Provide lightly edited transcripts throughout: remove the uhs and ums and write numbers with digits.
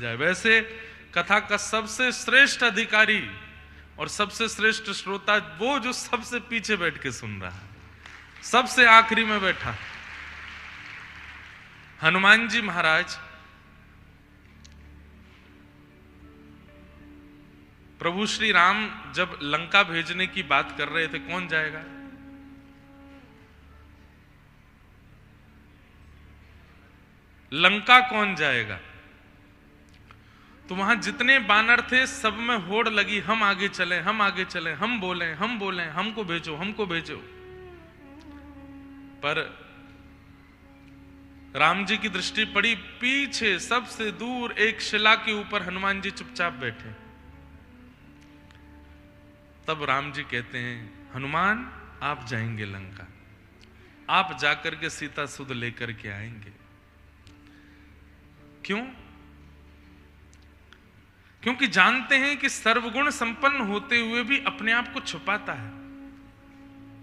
जाए। वैसे कथा का सबसे श्रेष्ठ अधिकारी और सबसे श्रेष्ठ श्रोता वो जो सबसे पीछे बैठ के सुन रहा है, सबसे आखिरी में बैठा। हनुमान जी महाराज प्रभु श्री राम जब लंका भेजने की बात कर रहे थे, कौन जाएगा? लंका कौन जाएगा? तो वहां जितने बानर थे सब में होड़ लगी, हम आगे चले, हम आगे चले, हम बोलें, हमको भेजो, हमको भेजो। पर राम जी की दृष्टि पड़ी पीछे सबसे दूर एक शिला के ऊपर हनुमान जी चुपचाप बैठे। तब राम जी कहते हैं, हनुमान आप जाएंगे लंका, आप जाकर के सीता सुध लेकर के आएंगे। क्यों? क्योंकि जानते हैं कि सर्वगुण संपन्न होते हुए भी अपने आप को छुपाता है,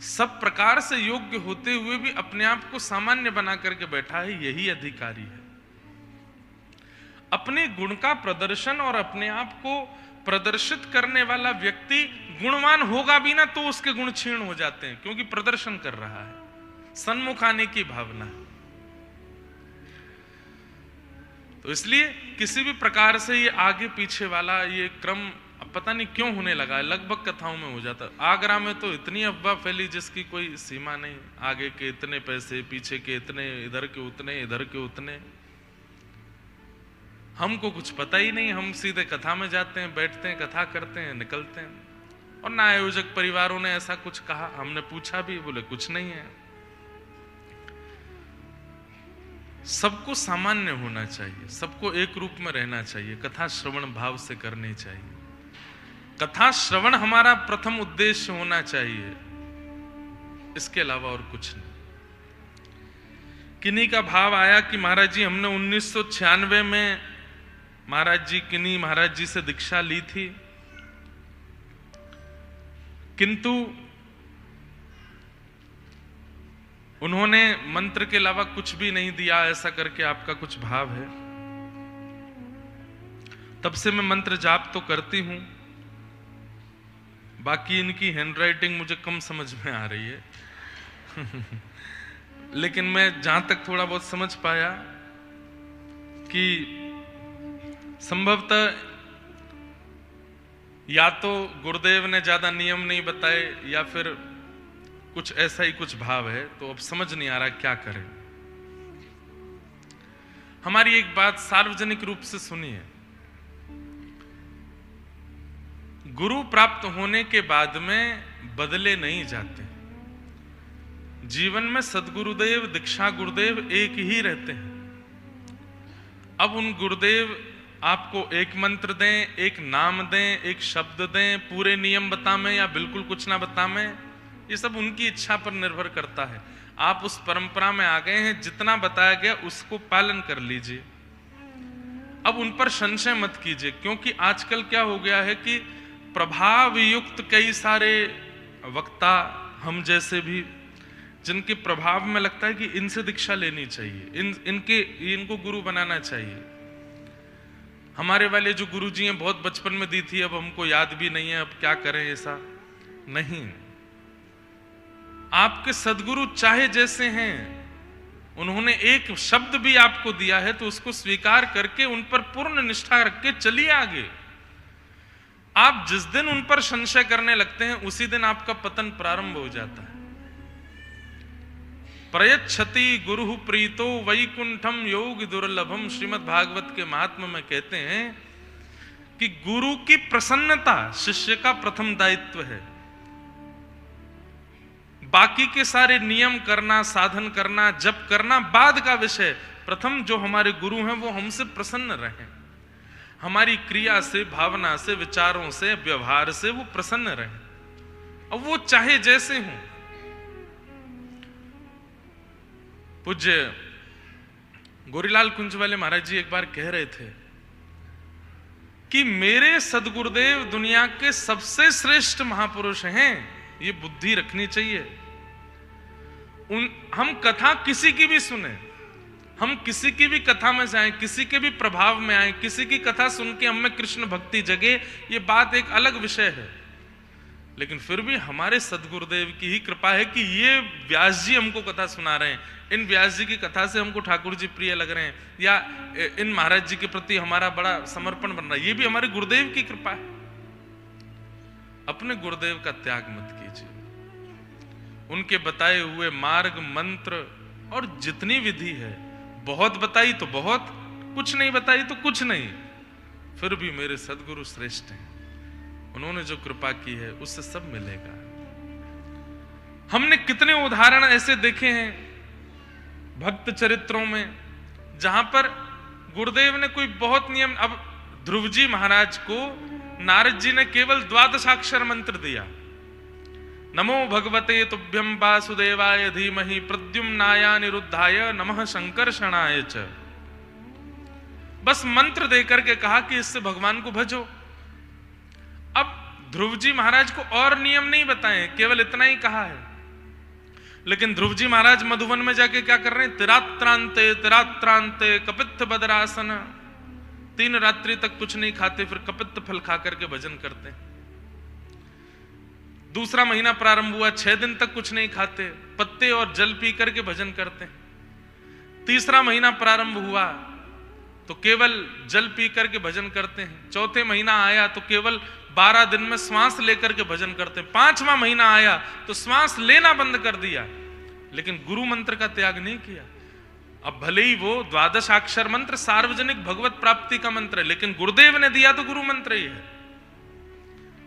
सब प्रकार से योग्य होते हुए भी अपने आप को सामान्य बना करके बैठा है, यही अधिकारी है। अपने गुण का प्रदर्शन और अपने आप को प्रदर्शित करने वाला व्यक्ति गुणवान होगा भी ना तो उसके गुण क्षीण हो जाते हैं, क्योंकि प्रदर्शन कर रहा है, सन्मुख आने की भावना है। तो इसलिए किसी भी प्रकार से ये आगे पीछे वाला ये क्रम पता नहीं क्यों होने लगा है, लगभग कथाओं में हो जाता। आगरा में तो इतनी अफवाह फैली जिसकी कोई सीमा नहीं, आगे के इतने पैसे, पीछे के इतने, इधर के उतने, इधर के उतने, हमको कुछ पता ही नहीं। हम सीधे कथा में जाते हैं, बैठते हैं, कथा करते हैं, निकलते हैं। और ना आयोजक परिवारों ने ऐसा कुछ कहा, हमने पूछा भी, बोले कुछ नहीं है। सबको सामान्य होना चाहिए, सबको एक रूप में रहना चाहिए, कथा श्रवण भाव से करनी चाहिए। कथा श्रवण हमारा प्रथम उद्देश्य होना चाहिए, इसके अलावा और कुछ नहीं। किन्हीं का भाव आया कि महाराज जी हमने 1996 में महाराज जी किन्हीं महाराज जी से दीक्षा ली थी, किंतु उन्होंने मंत्र के अलावा कुछ भी नहीं दिया, ऐसा करके आपका कुछ भाव है। तब से मैं मंत्र जाप तो करती हूं, बाकी इनकी हैंडराइटिंग मुझे कम समझ में आ रही है लेकिन मैं जहां तक थोड़ा बहुत समझ पाया कि संभवतः या तो गुरुदेव ने ज्यादा नियम नहीं बताए या फिर कुछ ऐसा ही कुछ भाव है, तो अब समझ नहीं आ रहा क्या करें। हमारी एक बात सार्वजनिक रूप से सुनिए, गुरु प्राप्त होने के बाद में बदले नहीं जाते। जीवन में सदगुरुदेव, दीक्षा गुरुदेव एक ही रहते हैं। अब उन गुरुदेव आपको एक मंत्र दें, एक नाम दें, एक शब्द दें, पूरे नियम बतावें या बिल्कुल कुछ ना बतावें, ये सब उनकी इच्छा पर निर्भर करता है। आप उस परंपरा में आ गए हैं, जितना बताया गया उसको पालन कर लीजिए। अब उन पर संशय मत कीजिए, क्योंकि आजकल क्या हो गया है कि प्रभाव युक्त कई सारे वक्ता, हम जैसे भी, जिनके प्रभाव में लगता है कि इनसे दीक्षा लेनी चाहिए, इनको गुरु बनाना चाहिए। हमारे वाले जो गुरुजी हैं बहुत बचपन में दी थी, अब हमको याद भी नहीं है, अब क्या करें। ऐसा नहीं, आपके सदगुरु चाहे जैसे हैं, उन्होंने एक शब्द भी आपको दिया है तो उसको स्वीकार करके उन पर पूर्ण निष्ठा रख के चलिए आगे। आप जिस दिन उन पर संशय करने लगते हैं उसी दिन आपका पतन प्रारंभ हो जाता है। प्रयच्छति गुरु प्रीतो वैकुंठम योग दुर्लभम, श्रीमद् भागवत के महात्म्य में कहते हैं कि गुरु की प्रसन्नता शिष्य का प्रथम दायित्व है। बाकी के सारे नियम करना, साधन करना, जप करना बाद का विषय। प्रथम जो हमारे गुरु हैं वो हमसे प्रसन्न रहें, हमारी क्रिया से, भावना से, विचारों से, व्यवहार से वो प्रसन्न रहें। अब वो चाहे जैसे हों। पूज्य गोरीलाल कुंज वाले महाराज जी एक बार कह रहे थे कि मेरे सदगुरुदेव दुनिया के सबसे श्रेष्ठ महापुरुष हैं, ये बुद्धि रखनी चाहिए। हम कथा किसी की भी सुने, हम किसी की भी कथा में जाएं, किसी के भी प्रभाव में आए, किसी की कथा सुन के हम में कृष्ण भक्ति जगे, ये बात एक अलग विषय है। लेकिन फिर भी हमारे सदगुरुदेव की ही कृपा है कि ये व्यास जी हमको कथा सुना रहे हैं, इन व्यास जी की कथा से हमको ठाकुर जी प्रिय लग रहे हैं, या इन महाराज जी के प्रति हमारा बड़ा समर्पण बन रहा है, ये भी हमारे गुरुदेव की कृपा है। अपने गुरुदेव का त्याग मत कीजिए। उनके बताए हुए मार्ग, मंत्र और जितनी विधि है, बहुत बताई तो बहुत, कुछ नहीं बताई तो कुछ नहीं, फिर भी मेरे सदगुरु श्रेष्ठ हैं। उन्होंने जो कृपा की है उससे सब मिलेगा। हमने कितने उदाहरण ऐसे देखे हैं भक्त चरित्रों में, जहां पर गुरुदेव ने कोई बहुत नियम, अब ध्रुव जी महाराज को नारद जी ने केवल 12 मंत्र दिया, नमो भगवते तुभ्यं वासुदेवाय धीमहि प्रद्युम्नाय निरुद्धाय नमः संकर्षणाय च, बस मंत्र देकर के कहा कि इससे भगवान को भजो। अब ध्रुव जी महाराज को और नियम नहीं बताए, केवल इतना ही कहा है। लेकिन ध्रुव जी महाराज मधुवन में जाके क्या कर रहे हैं, तिरात्रांते तिरात्रांते कपित्थ बदरासन, 3 रात्रि तक कुछ नहीं खाते, फिर कपित्थ फल खा करके भजन करते। दूसरा महीना प्रारंभ हुआ, 6 दिन तक कुछ नहीं खाते, पत्ते और जल पी करके भजन करते। तीसरा महीना प्रारंभ हुआ तो केवल जल पी करके भजन करते हैं। चौथे महीना आया तो केवल 12 दिन में श्वास लेकर के भजन करते हैं। 5वां महीना आया तो श्वास लेना बंद कर दिया, लेकिन गुरु मंत्र का त्याग नहीं किया। अब भले ही वो 12 मंत्र सार्वजनिक भगवत प्राप्ति का मंत्र है, लेकिन गुरुदेव ने दिया तो गुरु मंत्र ही है।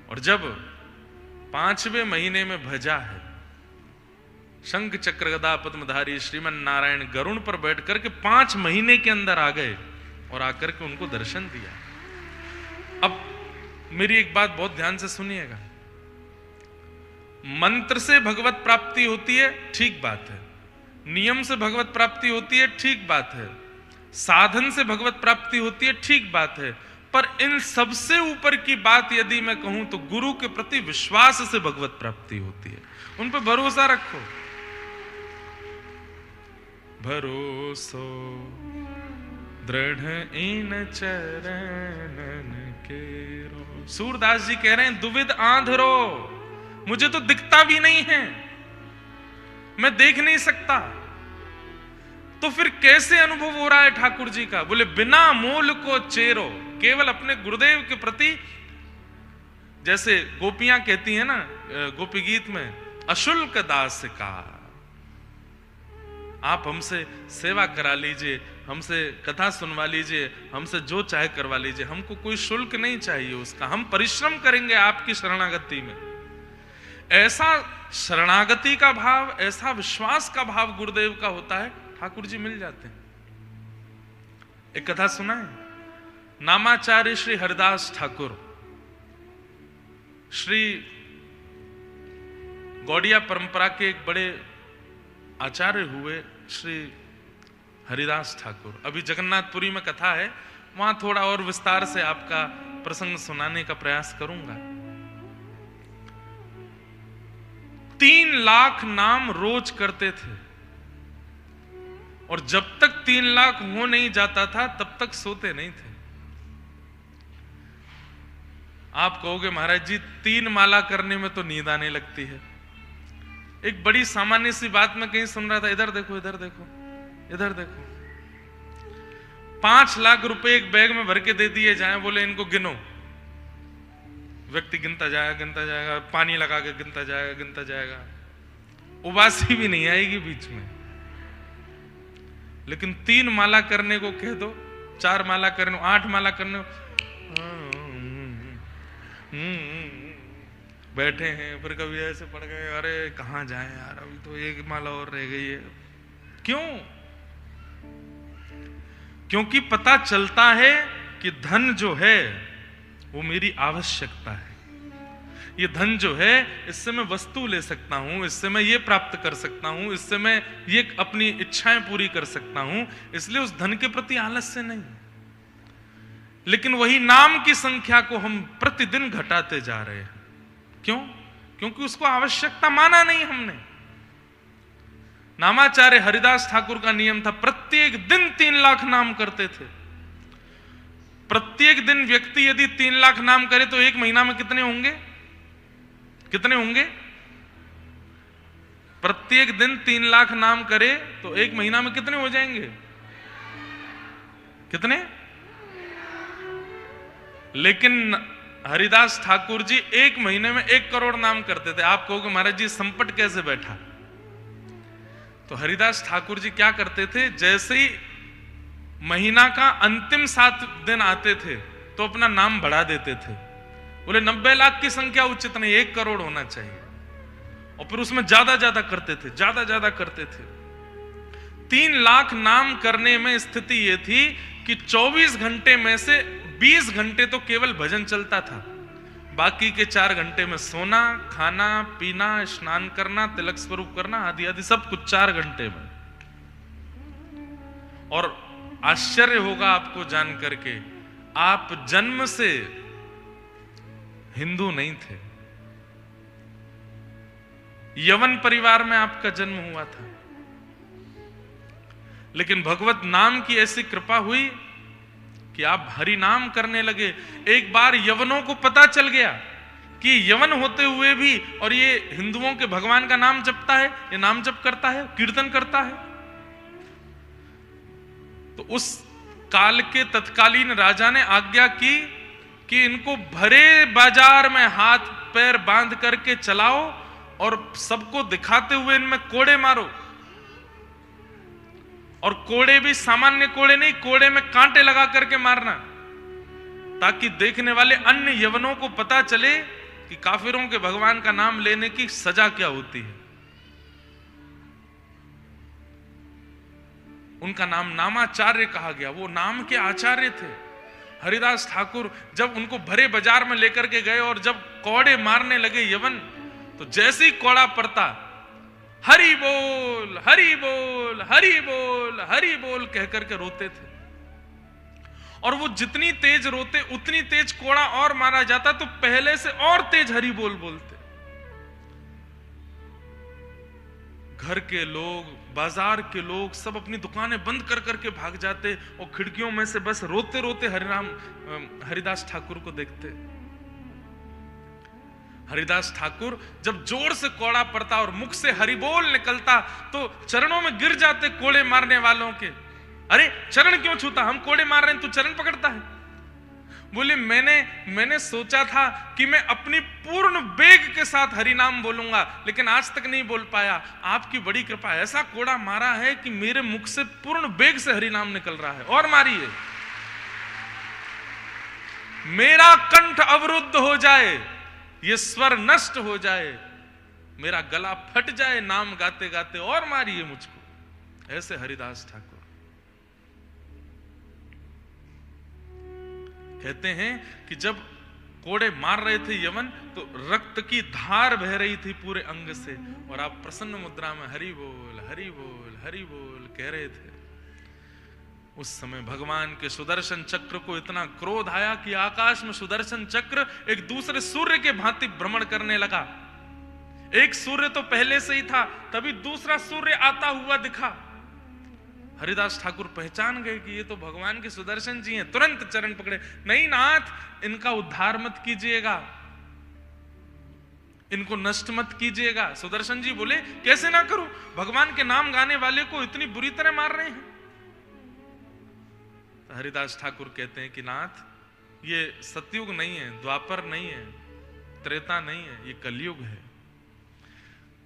और जब 5वें महीने में भजा है, शंख चक्र गदा पद्मधारी श्रीमन नारायण गरुण पर बैठ करके 5 महीने के अंदर आ गए और आकर के उनको दर्शन दिया। अब मेरी एक बात बहुत ध्यान से सुनिएगा, मंत्र से भगवत प्राप्ति होती है, ठीक बात है, नियम से भगवत प्राप्ति होती है, ठीक बात है, साधन से भगवत प्राप्ति होती है, ठीक बात है, पर इन सबसे ऊपर की बात यदि मैं कहूं तो गुरु के प्रति विश्वास से भगवत प्राप्ति होती है। उन पर भरोसा रखो। भरोसो दृढ़ इन चरणन केरो। सूरदास जी कह रहे हैं, दुविध आंधरो, मुझे तो दिखता भी नहीं है, मैं देख नहीं सकता, तो फिर कैसे अनुभव हो रहा है ठाकुर जी का? बोले बिना मोल को चेरो, केवल अपने गुरुदेव के प्रति, जैसे गोपियां कहती हैं ना गोपी गीत में, अशुल्क दास का, आप हमसे सेवा करा लीजिए, हमसे कथा सुनवा लीजिए, हमसे जो चाहे करवा लीजिए, हमको कोई शुल्क नहीं चाहिए उसका, हम परिश्रम करेंगे आपकी शरणागति में। ऐसा शरणागति का भाव, ऐसा विश्वास का भाव गुरुदेव का होता है, ठाकुर जी मिल जाते हैं। एक कथा सुना है, नामाचार्य श्री हरिदास ठाकुर, श्री गौड़िया परंपरा के एक बड़े आचार्य हुए श्री हरिदास ठाकुर। अभी जगन्नाथपुरी में कथा है, वहां थोड़ा और विस्तार से आपका प्रसंग सुनाने का प्रयास करूंगा। 3 लाख नाम रोज करते थे, और जब तक 3 लाख हो नहीं जाता था तब तक सोते नहीं थे। आप कहोगे महाराज जी 3 माला करने में तो नींद आने लगती है। एक बड़ी सामान्य सी बात मैं कहीं सुन रहा था, इधर देखो इधर देखो इधर देखो, 5 लाख रुपए एक बैग में भर के दे दिए जाए, बोले इनको गिनो, व्यक्ति गिनता जाएगा, पानी लगा के गिनता जाएगा, उबासी भी नहीं आएगी बीच में। लेकिन 3 माला करने को कह दो, 4 माला करने, 8 माला करने को, बैठे हैं, फिर कभी ऐसे पड़ गए, अरे कहां जाए यार, अभी तो 1 माला और रह गई है। क्यों? क्योंकि पता चलता है कि धन जो है वो मेरी आवश्यकता है। ये धन जो है, इससे मैं वस्तु ले सकता हूं, इससे मैं ये प्राप्त कर सकता हूं, इससे मैं ये अपनी इच्छाएं पूरी कर सकता हूं, इसलिए उस धन के प्रति आलस्य नहीं। लेकिन वही नाम की संख्या को हम प्रतिदिन घटाते जा रहे हैं। क्यों? क्योंकि उसको आवश्यकता माना नहीं हमने। नामाचार्य हरिदास ठाकुर का नियम था, प्रत्येक दिन 3 लाख नाम करते थे। प्रत्येक दिन व्यक्ति यदि 3 लाख नाम करे तो 1 महीना में कितने होंगे? कितने होंगे? प्रत्येक दिन 3 लाख नाम करे तो 1 महीना में कितने हो जाएंगे? कितने? लेकिन हरिदास ठाकुर जी 1 महीने में 1 करोड़ नाम करते थे। आप कहोगे महाराज जी संपट कैसे बैठा? तो हरिदास ठाकुर जी क्या करते थे, जैसे ही महीना का अंतिम 7 दिन आते थे तो अपना नाम बढ़ा देते थे। बोले 90 लाख की संख्या उचित नहीं, 1 करोड़ होना चाहिए। और फिर उसमें ज्यादा ज्यादा करते थे, ज्यादा ज्यादा करते थे। 3 लाख नाम करने में स्थिति यह थी कि 24 घंटे में से 20 घंटे तो केवल भजन चलता था, बाकी के 4 घंटे में सोना, खाना, पीना, स्नान करना, तिलक स्वरूप करना आदि आदि सब कुछ 4 घंटे में। और आश्चर्य होगा आपको जान करके, आप जन्म से हिंदू नहीं थे, यवन परिवार में आपका जन्म हुआ था, लेकिन भगवत नाम की ऐसी कृपा हुई कि आप हरि नाम करने लगे। एक बार यवनों को पता चल गया कि यवन होते हुए भी और ये हिंदुओं के भगवान का नाम जपता है, ये नाम जप करता है, कीर्तन करता है। तो उस काल के तत्कालीन राजा ने आज्ञा की कि इनको भरे बाजार में हाथ पैर बांध करके चलाओ और सबको दिखाते हुए इनमें कोड़े मारो। और कोड़े भी सामान्य कोड़े नहीं, कोड़े में कांटे लगा करके मारना, ताकि देखने वाले अन्य यवनों को पता चले कि काफिरों के भगवान का नाम लेने की सजा क्या होती है। उनका नाम नामाचार्य कहा गया, वो नाम के आचार्य थे। हरिदास ठाकुर जब उनको भरे बाजार में लेकर के गए और जब कोड़े मारने लगे यवन, तो जैसे ही कोड़ा पड़ता, हरि बोल हरि बोल हरि बोल हरि बोल कह करके रोते थे। और वो जितनी तेज रोते उतनी तेज कोड़ा और मारा जाता, तो पहले से और तेज हरि बोल बोलते। घर के लोग, बाजार के लोग सब अपनी दुकानें बंद कर करके भाग जाते और खिड़कियों में से बस रोते रोते हरिदास ठाकुर को देखते। हरिदास ठाकुर जब जोर से कोड़ा पड़ता और मुख से हरि बोल निकलता तो चरणों में गिर जाते कोड़े मारने वालों के। अरे चरण क्यों छूता, हम कोड़े मार रहे हैं, तू चरण पकड़ता है। बोले मैंने सोचा था कि मैं अपनी पूर्ण वेग के साथ हरि नाम बोलूंगा, लेकिन आज तक नहीं बोल पाया। आपकी बड़ी कृपा, ऐसा कोड़ा मारा है कि मेरे मुख से पूर्ण वेग से हरि नाम निकल रहा है। और मारिए, मेरा कंठ अवरुद्ध हो जाए, ये स्वर नष्ट हो जाए, मेरा गला फट जाए नाम गाते गाते, और मारिए मुझको। ऐसे हरिदास ठाकुर कहते हैं कि जब कोड़े मार रहे थे यवन, तो रक्त की धार बह रही थी पूरे अंग से, और आप प्रसन्न मुद्रा में हरि बोल हरि बोल हरि बोल कह रहे थे। उस समय भगवान के सुदर्शन चक्र को इतना क्रोध आया कि आकाश में सुदर्शन चक्र एक दूसरे सूर्य के भांति भ्रमण करने लगा। एक सूर्य तो पहले से ही था, तभी दूसरा सूर्य आता हुआ दिखा। हरिदास ठाकुर पहचान गए कि ये तो भगवान के सुदर्शन जी हैं। तुरंत चरण पकड़े, नहीं नाथ, इनका उद्धार मत कीजिएगा, इनको नष्ट मत कीजिएगा। सुदर्शन जी बोले कैसे ना करूं, भगवान के नाम गाने वाले को इतनी बुरी तरह मार रहे हैं। हरिदास ठाकुर कहते हैं कि नाथ, ये सतयुग नहीं है, द्वापर नहीं है, त्रेता नहीं है, ये कलयुग है।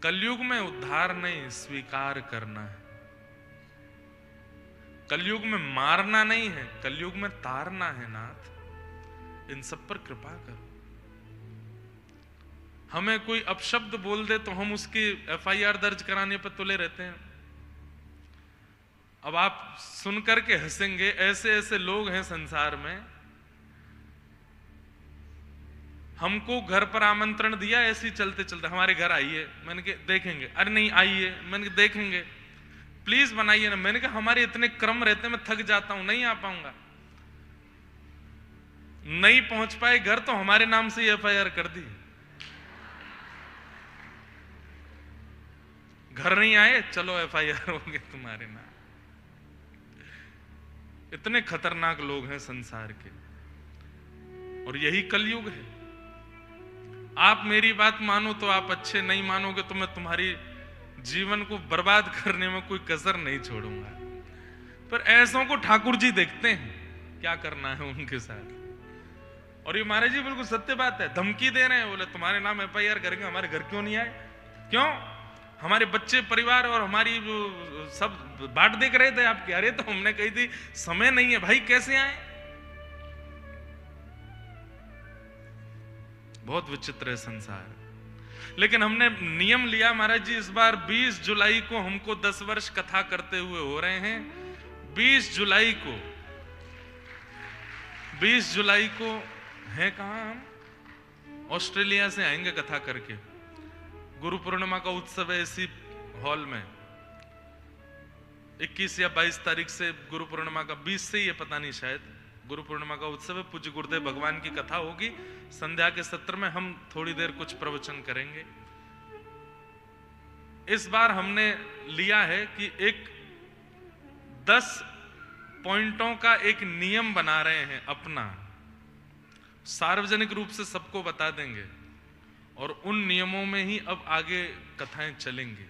कलयुग में उद्धार नहीं, स्वीकार करना है। कलयुग में मारना नहीं है, कलयुग में तारना है। नाथ, इन सब पर कृपा करो। हमें कोई अपशब्द बोल दे तो हम उसकी FIR दर्ज कराने पर तुले रहते हैं। अब आप सुन करके हंसेंगे, ऐसे ऐसे लोग हैं संसार में। हमको घर पर आमंत्रण दिया, ऐसे ही चलते चलते हमारे घर आइए, मैंने कहा देखेंगे। अरे नहीं आइए, मैंने कहा देखेंगे, प्लीज बनाइए ना। मैंने कहा हमारे इतने क्रम रहते हैं, मैं थक जाता हूं, नहीं आ पाऊंगा। नहीं पहुंच पाए घर तो हमारे नाम से FIR कर दी। घर नहीं आए, चलो FIR होंगे तुम्हारे नाम। इतने खतरनाक लोग हैं संसार के, और यही कलयुग है। आप मेरी बात मानो तो आप अच्छे, नहीं मानोगे तो मैं तुम्हारी जीवन को बर्बाद करने में कोई कसर नहीं छोड़ूंगा। पर ऐसों को ठाकुर जी देखते हैं, क्या करना है उनके साथ। और ये महाराज जी बिल्कुल सत्य बात है, धमकी दे रहे हैं, बोले तुम्हारे नाम FIR करेंगे, हमारे घर क्यों नहीं आए? क्यों? हमारे बच्चे, परिवार और हमारी सब बाट देख रहे थे आपके। अरे तो हमने कही थी समय नहीं है भाई, कैसे आए? बहुत विचित्र है संसार। लेकिन हमने नियम लिया महाराज जी, इस बार 20 जुलाई को हमको 10 वर्ष कथा करते हुए हो रहे हैं। 20 जुलाई को, 20 जुलाई को हैं कहां हम? ऑस्ट्रेलिया से आएंगे कथा करके। गुरु पूर्णिमा का उत्सव है इसी हॉल में। 21 या 22 तारीख से गुरु पूर्णिमा का, 20 से ही है पता नहीं, शायद गुरु पूर्णिमा का उत्सव है। पूज्य गुरुदेव भगवान की कथा होगी संध्या के सत्र में। हम थोड़ी देर कुछ प्रवचन करेंगे। इस बार हमने लिया है कि एक 10 पॉइंटों का एक नियम बना रहे हैं अपना, सार्वजनिक रूप से सबको बता देंगे, और उन नियमों में ही अब आगे कथाएं चलेंगी।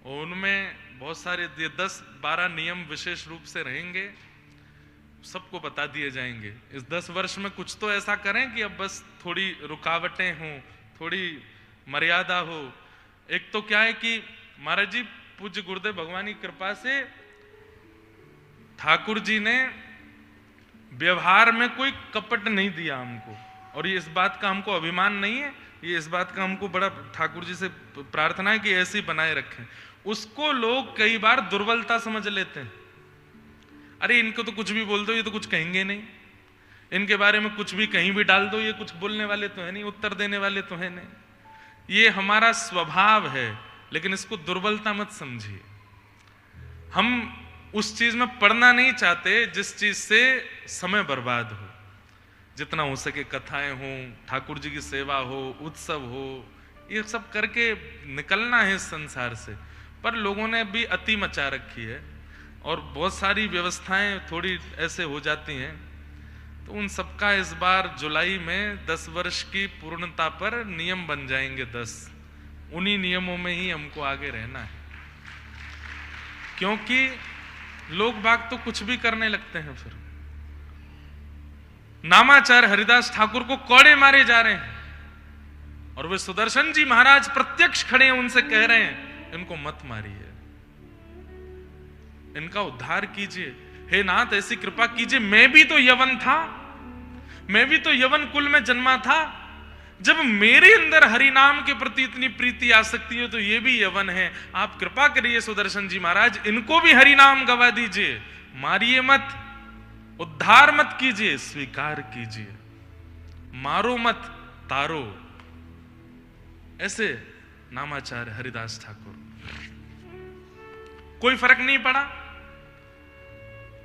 और उनमें बहुत सारे 10-12 नियम विशेष रूप से रहेंगे, सबको बता दिए जाएंगे। इस 10 वर्ष में कुछ तो ऐसा करें कि अब बस थोड़ी रुकावटें हों, थोड़ी मर्यादा हो। एक तो क्या है कि महाराज जी पूज्य गुरुदेव भगवान की कृपा से ठाकुर जी ने व्यवहार में कोई कपट नहीं दिया हमको, और ये इस बात का हमको अभिमान नहीं है, ये इस बात का हमको बड़ा ठाकुर जी से प्रार्थना है कि ऐसे ही बनाए रखें। उसको लोग कई बार दुर्बलता समझ लेते हैं। अरे इनको तो कुछ भी बोल दो, ये तो कुछ कहेंगे नहीं, इनके बारे में कुछ भी कहीं भी डाल दो, ये कुछ बोलने वाले तो है नहीं, उत्तर देने वाले तो है नहीं। ये हमारा स्वभाव है, लेकिन इसको दुर्बलता मत समझिए। हम उस चीज में पढ़ना नहीं चाहते जिस चीज से समय बर्बाद हो। जितना हो सके कथाएं हो, ठाकुर जी की सेवा हो, उत्सव हो, ये सब करके निकलना है इस संसार से। पर लोगों ने भी अति मचा रखी है, और बहुत सारी व्यवस्थाएं थोड़ी ऐसे हो जाती हैं। तो उन सबका इस बार जुलाई में 10 वर्ष की पूर्णता पर नियम बन जाएंगे 10। उन्हीं नियमों में ही हमको आगे रहना है, क्योंकि लोग बाग तो कुछ भी करने लगते हैं। फिर नामाचार्य हरिदास ठाकुर को कोड़े मारे जा रहे हैं, और वे सुदर्शन जी महाराज प्रत्यक्ष खड़े हैं, उनसे कह रहे हैं इनको मत मारिए, इनका उद्धार कीजिए, हे नाथ ऐसी कृपा कीजिए। मैं भी तो यवन था, मैं भी तो यवन कुल में जन्मा था। जब मेरे अंदर हरि नाम के प्रति इतनी प्रीति आ सकती है तो ये भी यवन है। आप कृपा करिए सुदर्शन जी महाराज, इनको भी हरि नाम गवा दीजिए, मारिए मत, उद्धार मत कीजिए, स्वीकार कीजिए, मारो मत, तारो। ऐसे नामाचार्य हरिदास ठाकुर। कोई फर्क नहीं पड़ा,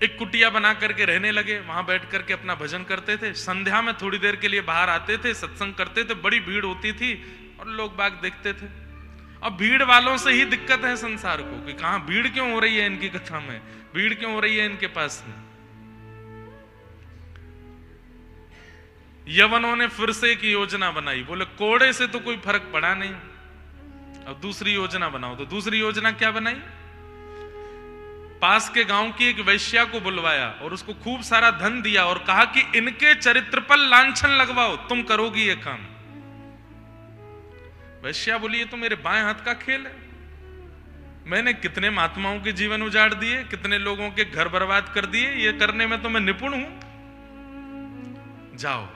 एक कुटिया बना करके रहने लगे, वहां बैठ करके अपना भजन करते थे। संध्या में थोड़ी देर के लिए बाहर आते थे, सत्संग करते थे, बड़ी भीड़ होती थी और लोग बाग देखते थे। अब भीड़ वालों से ही दिक्कत है संसार को कि कहां भीड़ क्यों हो रही है इनकी कथा में, भीड़ क्यों हो रही है इनके पास में। यवनों ने फिर से एक योजना बनाई, बोले कोड़े से तो कोई फर्क पड़ा नहीं, अब दूसरी योजना बनाओ। तो दूसरी योजना क्या बनाई? पास के गांव की एक वैश्या को बुलवाया और उसको खूब सारा धन दिया और कहा कि इनके चरित्र पर लांछन लगवाओ, तुम करोगी ये काम। वैश्या बोली ये तो मेरे बाएं हाथ का खेल है, मैंने कितने महात्माओं के जीवन उजाड़ दिए, कितने लोगों के घर बर्बाद कर दिए, ये करने में तो मैं निपुण हूं। जाओ।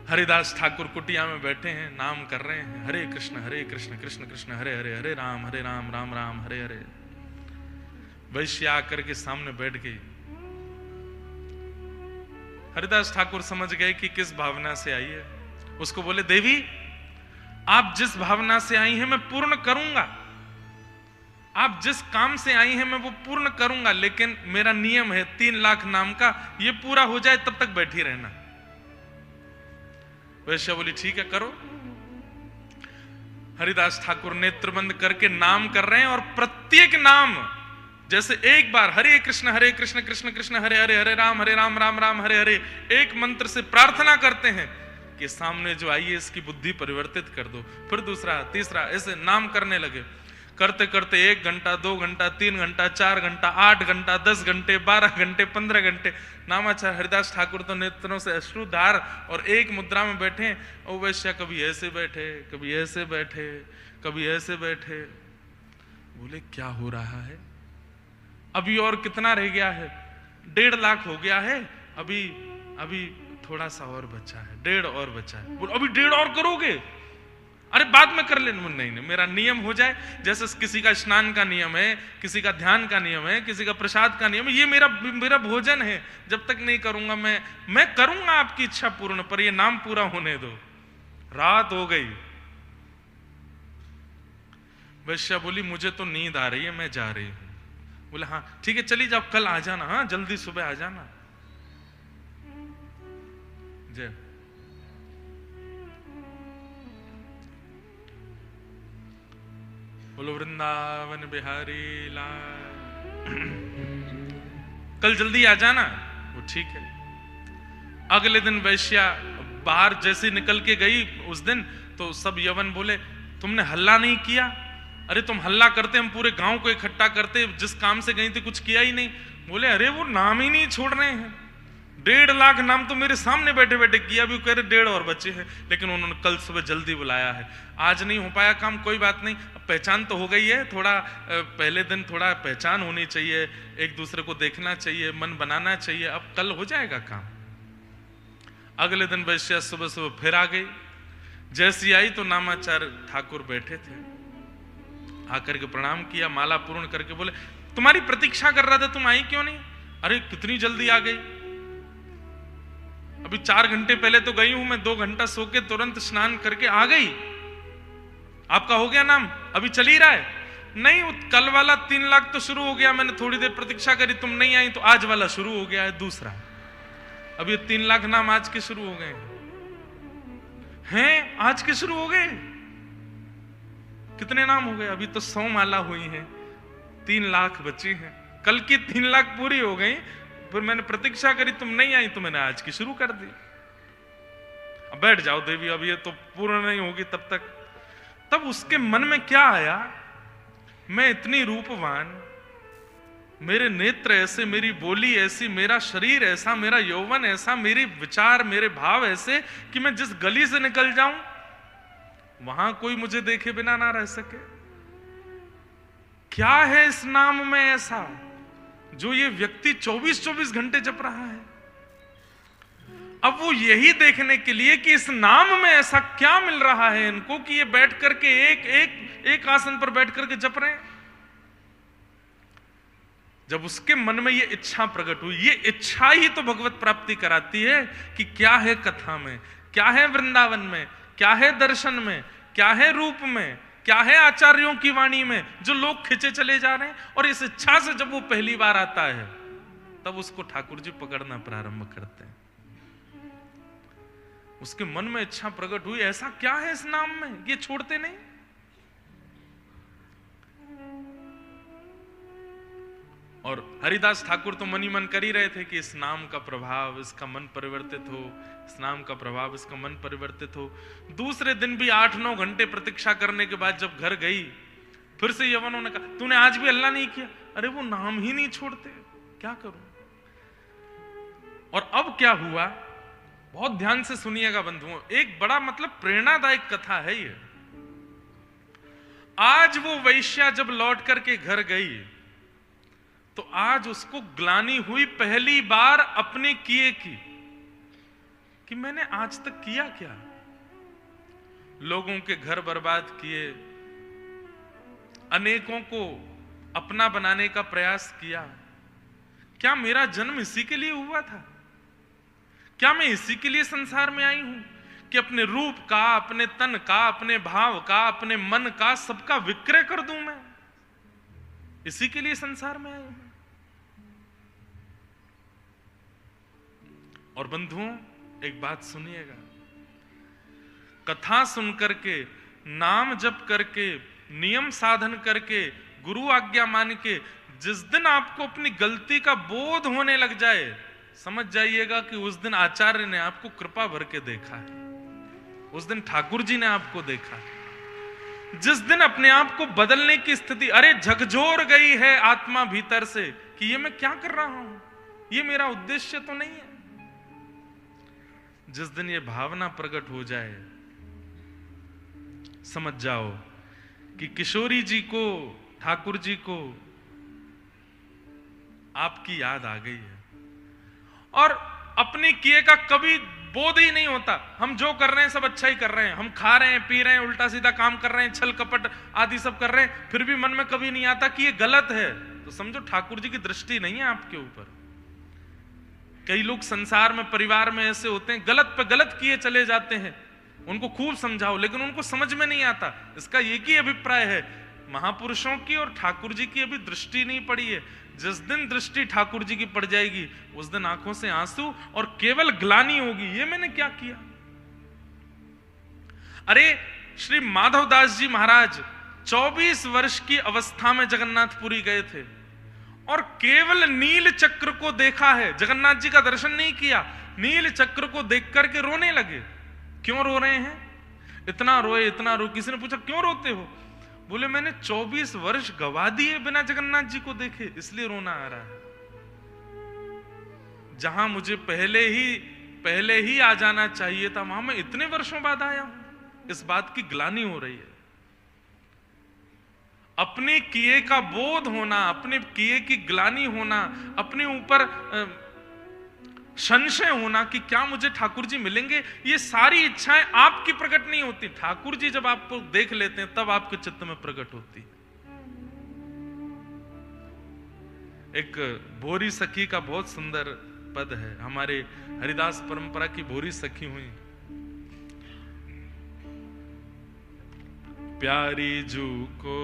हरिदास ठाकुर कुटिया में बैठे हैं, नाम कर रहे हैं, हरे कृष्ण कृष्ण कृष्ण हरे हरे, हरे राम राम राम हरे हरे। वैश्य आकर के सामने बैठ गई। हरिदास ठाकुर समझ गए कि किस भावना से आई है। उसको बोले देवी आप जिस भावना से आई हैं मैं पूर्ण करूंगा, आप जिस काम से आई हैं मैं वो पूर्ण करूंगा, लेकिन मेरा नियम है 3 लाख नाम का, ये पूरा हो जाए तब तक बैठी रहना। वैश्या बोली ठीक है करो। हरिदास ठाकुर नेत्र बंद करके नाम कर रहे हैं और प्रत्येक नाम जैसे एक बार हरे कृष्ण कृष्ण कृष्ण हरे हरे, हरे राम राम राम हरे हरे, एक मंत्र से प्रार्थना करते हैं कि सामने जो आई है इसकी बुद्धि परिवर्तित कर दो। फिर दूसरा तीसरा ऐसे नाम करने लगे। करते करते 1 घंटा 2 घंटा 3 घंटा 4 घंटा 8 घंटा 10 घंटे 12 घंटे 15 घंटे नामाचार। हरिदास ठाकुर तो नेत्रों से अश्रुधार और एक मुद्रा में बैठे और वैश्य कभी ऐसे बैठे, कभी ऐसे बैठे, कभी ऐसे बैठे। बोले क्या हो रहा है? अभी और कितना रह गया है? 1.5 लाख हो गया है, अभी अभी थोड़ा सा और बचा है, 1.5 और बचा है। बोलो अभी 1.5 और करोगे? अरे बाद में कर लेना। नहीं नहीं, मेरा नियम हो जाए। जैसे किसी का स्नान का नियम है, किसी का ध्यान का नियम है, किसी का प्रसाद का नियम है, ये मेरा भोजन है। जब तक नहीं करूंगा मैं करूंगा आपकी इच्छा पूर्ण, पर ये नाम पूरा होने दो। रात हो गई। वैश्या बोली मुझे तो नींद आ रही है, मैं जा रही हूं। बोले हाँ ठीक है चली जाओ, कल आ जाना, हाँ जल्दी सुबह आ जाना। जय बोलो वृंदावन बिहारी लाल। कल जल्दी आ जाना। वो ठीक है। अगले दिन वैश्या बाहर जैसे निकल के गई उस दिन, तो सब यवन बोले तुमने हल्ला नहीं किया। अरे तुम हल्ला करते हम पूरे गांव को इकट्ठा करते, जिस काम से गई थी कुछ किया ही नहीं। बोले अरे वो नाम ही नहीं छोड़ रहे हैं। 1.5 लाख नाम तो मेरे सामने बैठे बैठे किया, अभी कह रहे 1.5 और बचे हैं। लेकिन उन्होंने कल सुबह जल्दी बुलाया है। आज नहीं हो पाया काम, कोई बात नहीं, पहचान तो हो गई है। थोड़ा पहले दिन थोड़ा पहचान होनी चाहिए, एक दूसरे को देखना चाहिए, मन बनाना चाहिए, अब कल हो जाएगा काम। अगले दिन वैश्या सुबह सुबह फिर आ गई। जैसी आई तो नामाचार्य ठाकुर बैठे थे, आकर के प्रणाम किया, माला पूर्ण करके बोले तुम्हारी प्रतीक्षा कर रहा था, तुम आई क्यों नहीं? अरे कितनी जल्दी आ गई, अभी 4 घंटे पहले तो गई हूं मैं, 2 घंटा सो के तुरंत स्नान करके आ गई। आपका हो गया नाम? अभी चल ही रहा है? नहीं, कल वाला 3 लाख तो शुरू हो गया, मैंने थोड़ी देर प्रतीक्षा करी, तुम नहीं आई तो आज वाला शुरू हो गया है दूसरा। अब ये 3 लाख नाम आज के शुरू हो गए हैं, आज के शुरू हो गए। कितने नाम हो गए? अभी तो 100 माला हुई है, 3 लाख बची हैं। कल की 3 लाख पूरी हो गई, फिर मैंने प्रतीक्षा करी, तुम नहीं आई तो मैंने आज की शुरू कर दी। अब बैठ जाओ देवी, अब ये तो पूर्ण नहीं होगी तब तक। तब उसके मन में क्या आया, मैं इतनी रूपवान, मेरे नेत्र ऐसे, मेरी बोली ऐसी, मेरा शरीर ऐसा, मेरा यौवन ऐसा, मेरे विचार मेरे भाव ऐसे कि मैं जिस गली से निकल जाऊं वहां कोई मुझे देखे बिना ना रह सके। क्या है इस नाम में ऐसा जो ये व्यक्ति 24-24 घंटे जप रहा है? अब वो यही देखने के लिए कि इस नाम में ऐसा क्या मिल रहा है इनको कि ये बैठ करके एक आसन पर बैठ करके जप रहे हैं। जब उसके मन में ये इच्छा प्रकट हुई, ये इच्छा ही तो भगवत प्राप्ति कराती है कि क्या है कथा में, क्या है वृंदावन में, क्या है दर्शन में, क्या है रूप में, क्या है आचार्यों की वाणी में, जो लोग खिंचे चले जा रहे हैं। और इस इच्छा से जब वो पहली बार आता है तब उसको ठाकुर जी पकड़ना प्रारंभ करते हैं। उसके मन में इच्छा प्रकट हुई, ऐसा क्या है इस नाम में, ये छोड़ते नहीं। और हरिदास ठाकुर तो मन ही मन कर ही रहे थे कि इस नाम का प्रभाव इसका मन परिवर्तित हो, इस नाम का प्रभाव इसका मन परिवर्तित हो। दूसरे दिन भी 8-9 घंटे प्रतीक्षा करने के बाद जब घर गई, फिर से यवनों ने कहा तूने आज भी अल्लाह नहीं किया। अरे वो नाम ही नहीं छोड़ते, क्या करूं। और अब क्या हुआ, बहुत ध्यान से सुनिएगा बंधुओं, एक बड़ा मतलब प्रेरणादायक कथा है ये। आज वो वैश्या जब लौट करके घर गई तो आज उसको ग्लानि हुई पहली बार अपने किए की, कि मैंने आज तक किया क्या। लोगों के घर बर्बाद किए, अनेकों को अपना बनाने का प्रयास किया। क्या मेरा जन्म इसी के लिए हुआ था? क्या मैं इसी के लिए संसार में आई हूं कि अपने रूप का, अपने तन का, अपने भाव का, अपने मन का सबका विक्रय कर दूं? मैं इसी के लिए संसार में आई हूं। और बंधुओं एक बात सुनिएगा, कथा सुनकर के नाम जप करके, नियम साधन करके, गुरु आज्ञा मान के जिस दिन आपको अपनी गलती का बोध होने लग जाए, समझ जाइएगा कि उस दिन आचार्य ने आपको कृपा भर के देखा है, उस दिन ठाकुर जी ने आपको देखा है। जिस दिन अपने आप को बदलने की स्थिति, अरे झकझोर गई है आत्मा भीतर से कि ये मैं क्या कर रहा हूं, ये मेरा उद्देश्य तो नहीं है, जिस दिन ये भावना प्रकट हो जाए, समझ जाओ कि किशोरी जी को, ठाकुर जी को आपकी याद आ गई है और अपने किए का कभी बोध ही नहीं होता। हम जो कर रहे हैं सब अच्छा ही कर रहे हैं, हम खा रहे हैं, पी रहे हैं, उल्टा सीधा काम कर रहे हैं, छल कपट आदि सब कर रहे हैं, फिर भी मन में कभी नहीं आता कि ये गलत है, तो समझो ठाकुर जी की दृष्टि नहीं है आपके ऊपर। कई लोग संसार में, परिवार में ऐसे होते हैं, गलत पे गलत किए चले जाते हैं, उनको खूब समझाओ लेकिन उनको समझ में नहीं आता। इसका एक ही अभिप्राय है, महापुरुषों की और ठाकुर जी की अभी दृष्टि नहीं पड़ी है। जिस दिन दृष्टि ठाकुर जी की पड़ जाएगी, उस दिन आंखों से आंसू और केवल ग्लानि होगी, ये मैंने क्या किया। अरे श्री माधवदास जी महाराज 24 वर्ष की अवस्था में जगन्नाथपुरी गए थे और केवल नील चक्र को देखा है, जगन्नाथ जी का दर्शन नहीं किया, नील चक्र को देख करके रोने लगे। क्यों रो रहे हैं? इतना रोए, इतना रो। किसी ने पूछा क्यों रोते हो? बोले मैंने 24 वर्ष गवा दिए बिना जगन्नाथ जी को देखे, इसलिए रोना आ रहा है। जहां मुझे पहले ही आ जाना चाहिए था, वहां मैं इतने वर्षों बाद आया हूं, इस बात की ग्लानि हो रही है। अपने किए का बोध होना, अपने किए की ग्लानि होना, अपने ऊपर संशय होना कि क्या मुझे ठाकुर जी मिलेंगे, ये सारी इच्छाएं आपकी प्रकट नहीं होती। ठाकुर जी जब आपको देख लेते हैं तब आपके चित्त में प्रकट होती। एक भोरी सखी का बहुत सुंदर पद है, हमारे हरिदास परंपरा की भोरी सखी हुई। प्यारी जू को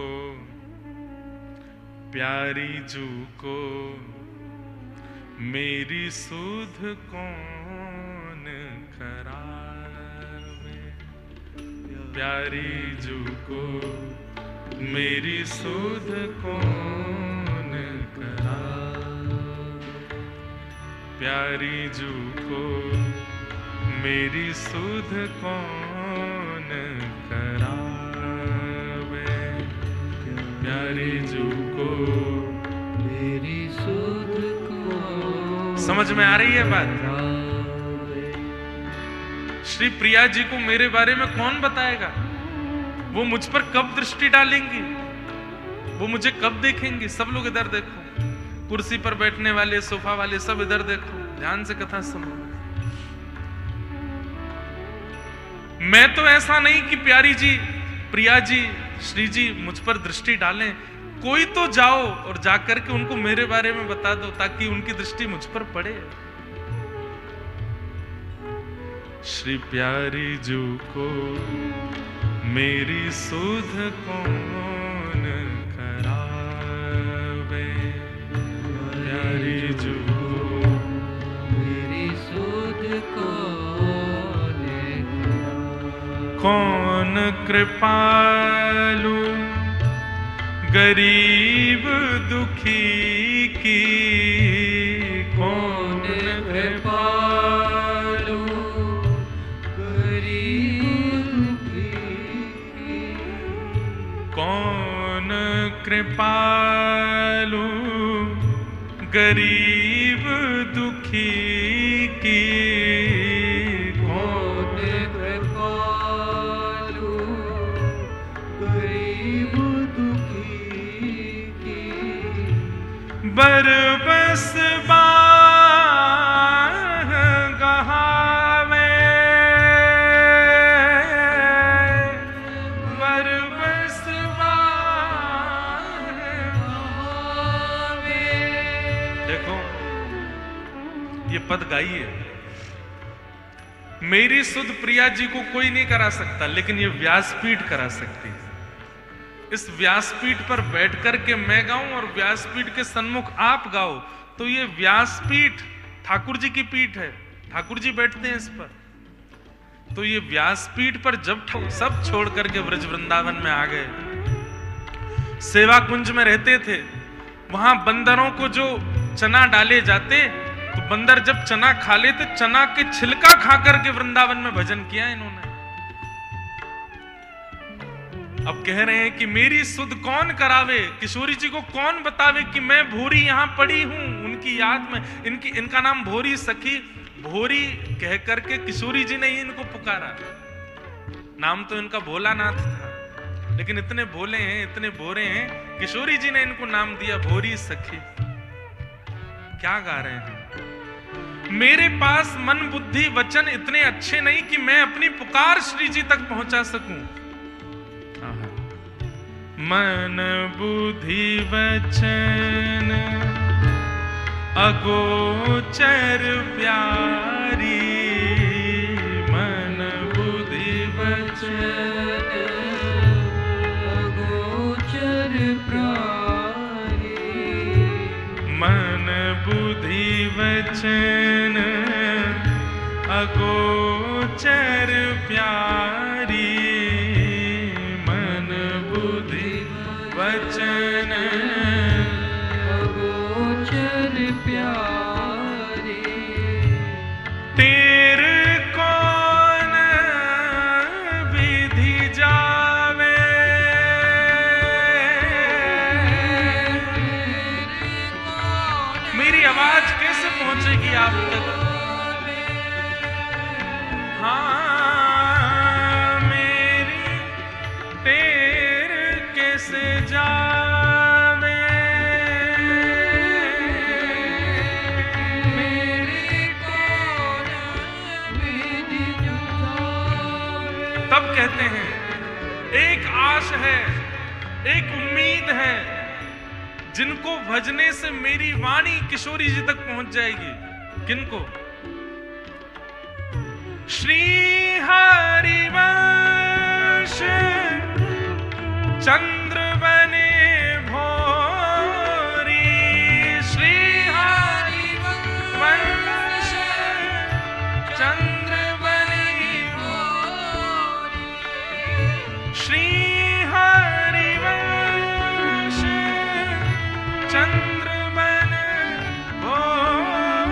मेरी सुध कौन करावे, प्यारी जू को मेरी सुध कौन करावे, प्यारी जू को मेरी सुध कौन करावे, प्यारी जू को मेरी सुध। समझ में आ रही है बात? श्री प्रिया जी को मेरे बारे में कौन बताएगा? वो मुझ पर कब दृष्टि डालेंगी, वो मुझे कब देखेंगी? सब लोग इधर देखो, कुर्सी पर बैठने वाले, सोफा वाले, सब इधर देखो, ध्यान से कथा सुनो। मैं तो ऐसा नहीं कि प्यारी जी, प्रिया जी, श्री जी मुझ पर दृष्टि डालें। कोई तो जाओ और जाकर के उनको मेरे बारे में बता दो ताकि उनकी दृष्टि मुझ पर पड़े। श्री प्यारी जू को मेरी सुध कौन करावे, प्यारी जू को मेरी सुध कौन कृपालु, गरीब दुखी की कौन कृपालु, गरीब दुखी की कौन कृपालु, गरीब दुखी की कौन कृपालु, गरीब बरबस गहावे, बरबस गहावे। देखो ये पद गाइए। मेरी सुध प्रिया जी को कोई नहीं करा सकता, लेकिन ये व्यासपीठ करा सकती है। इस व्यासपीठ पर बैठकर के मैं गाऊं और व्यासपीठ के सन्मुख आप गाओ, तो ये व्यासपीठ ठाकुर जी की पीठ है, ठाकुर जी बैठते हैं इस पर। तो ये व्यासपीठ पर जब सब छोड़ करके ब्रज वृंदावन में आ गए, सेवा कुंज में रहते थे, वहां बंदरों को जो चना डाले जाते, तो बंदर जब चना खा लेते, चना के छिलका खा करके वृंदावन में भजन किया इन्होंने। अब कह रहे हैं कि मेरी सुध कौन करावे, किशोरी जी को कौन बतावे कि मैं भोरी यहां पड़ी हूं उनकी याद में। इनका नाम भोरी सखी, भोरी कह करके किशोरी जी ने ही इनको पुकारा। नाम तो इनका भोलानाथ था, लेकिन इतने भोले हैं, इतने भोरे हैं, किशोरी जी ने इनको नाम दिया भोरी सखी। क्या गा रहे हैं? मेरे पास मन बुद्धि वचन इतने अच्छे नहीं कि मैं अपनी पुकार श्री जी तक पहुंचा सकूं। मन बुद्धि वचन अगोचर प्यारी, मन बुद्धि वचन अगोचर प्यारी, मन बुद्धि वचन अगोचर प्यारी, मन बुद्धि वचन अगोचर प्यारी। तेरे कौन विधि जावे, मेरी आवाज कैसे पहुंचेगी आप तक? हाँ, मेरी टेर कैसे जावे, मेरी कौन विधि जावे। तब कहते हैं एक आश है, एक उम्मीद है, जिनको भजने से मेरी वाणी किशोरी जी तक पहुंच जाएगी। किनको? श्री हरिवंश चंद्र बने भोरी, श्री हरिवंश चंद्र बने भोरी, श्री हरिवंश चंद्र बने भोरी,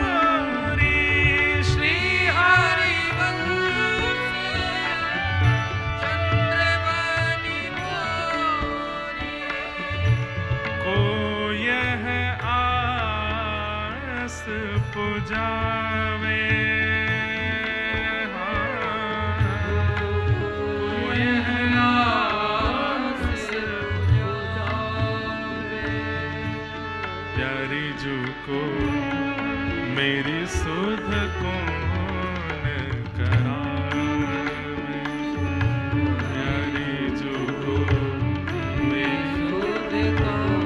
श्री पुजावे, प्यारी जू को मेरी सुध कौन करावे, प्यारी जू को मेरी सुध कौन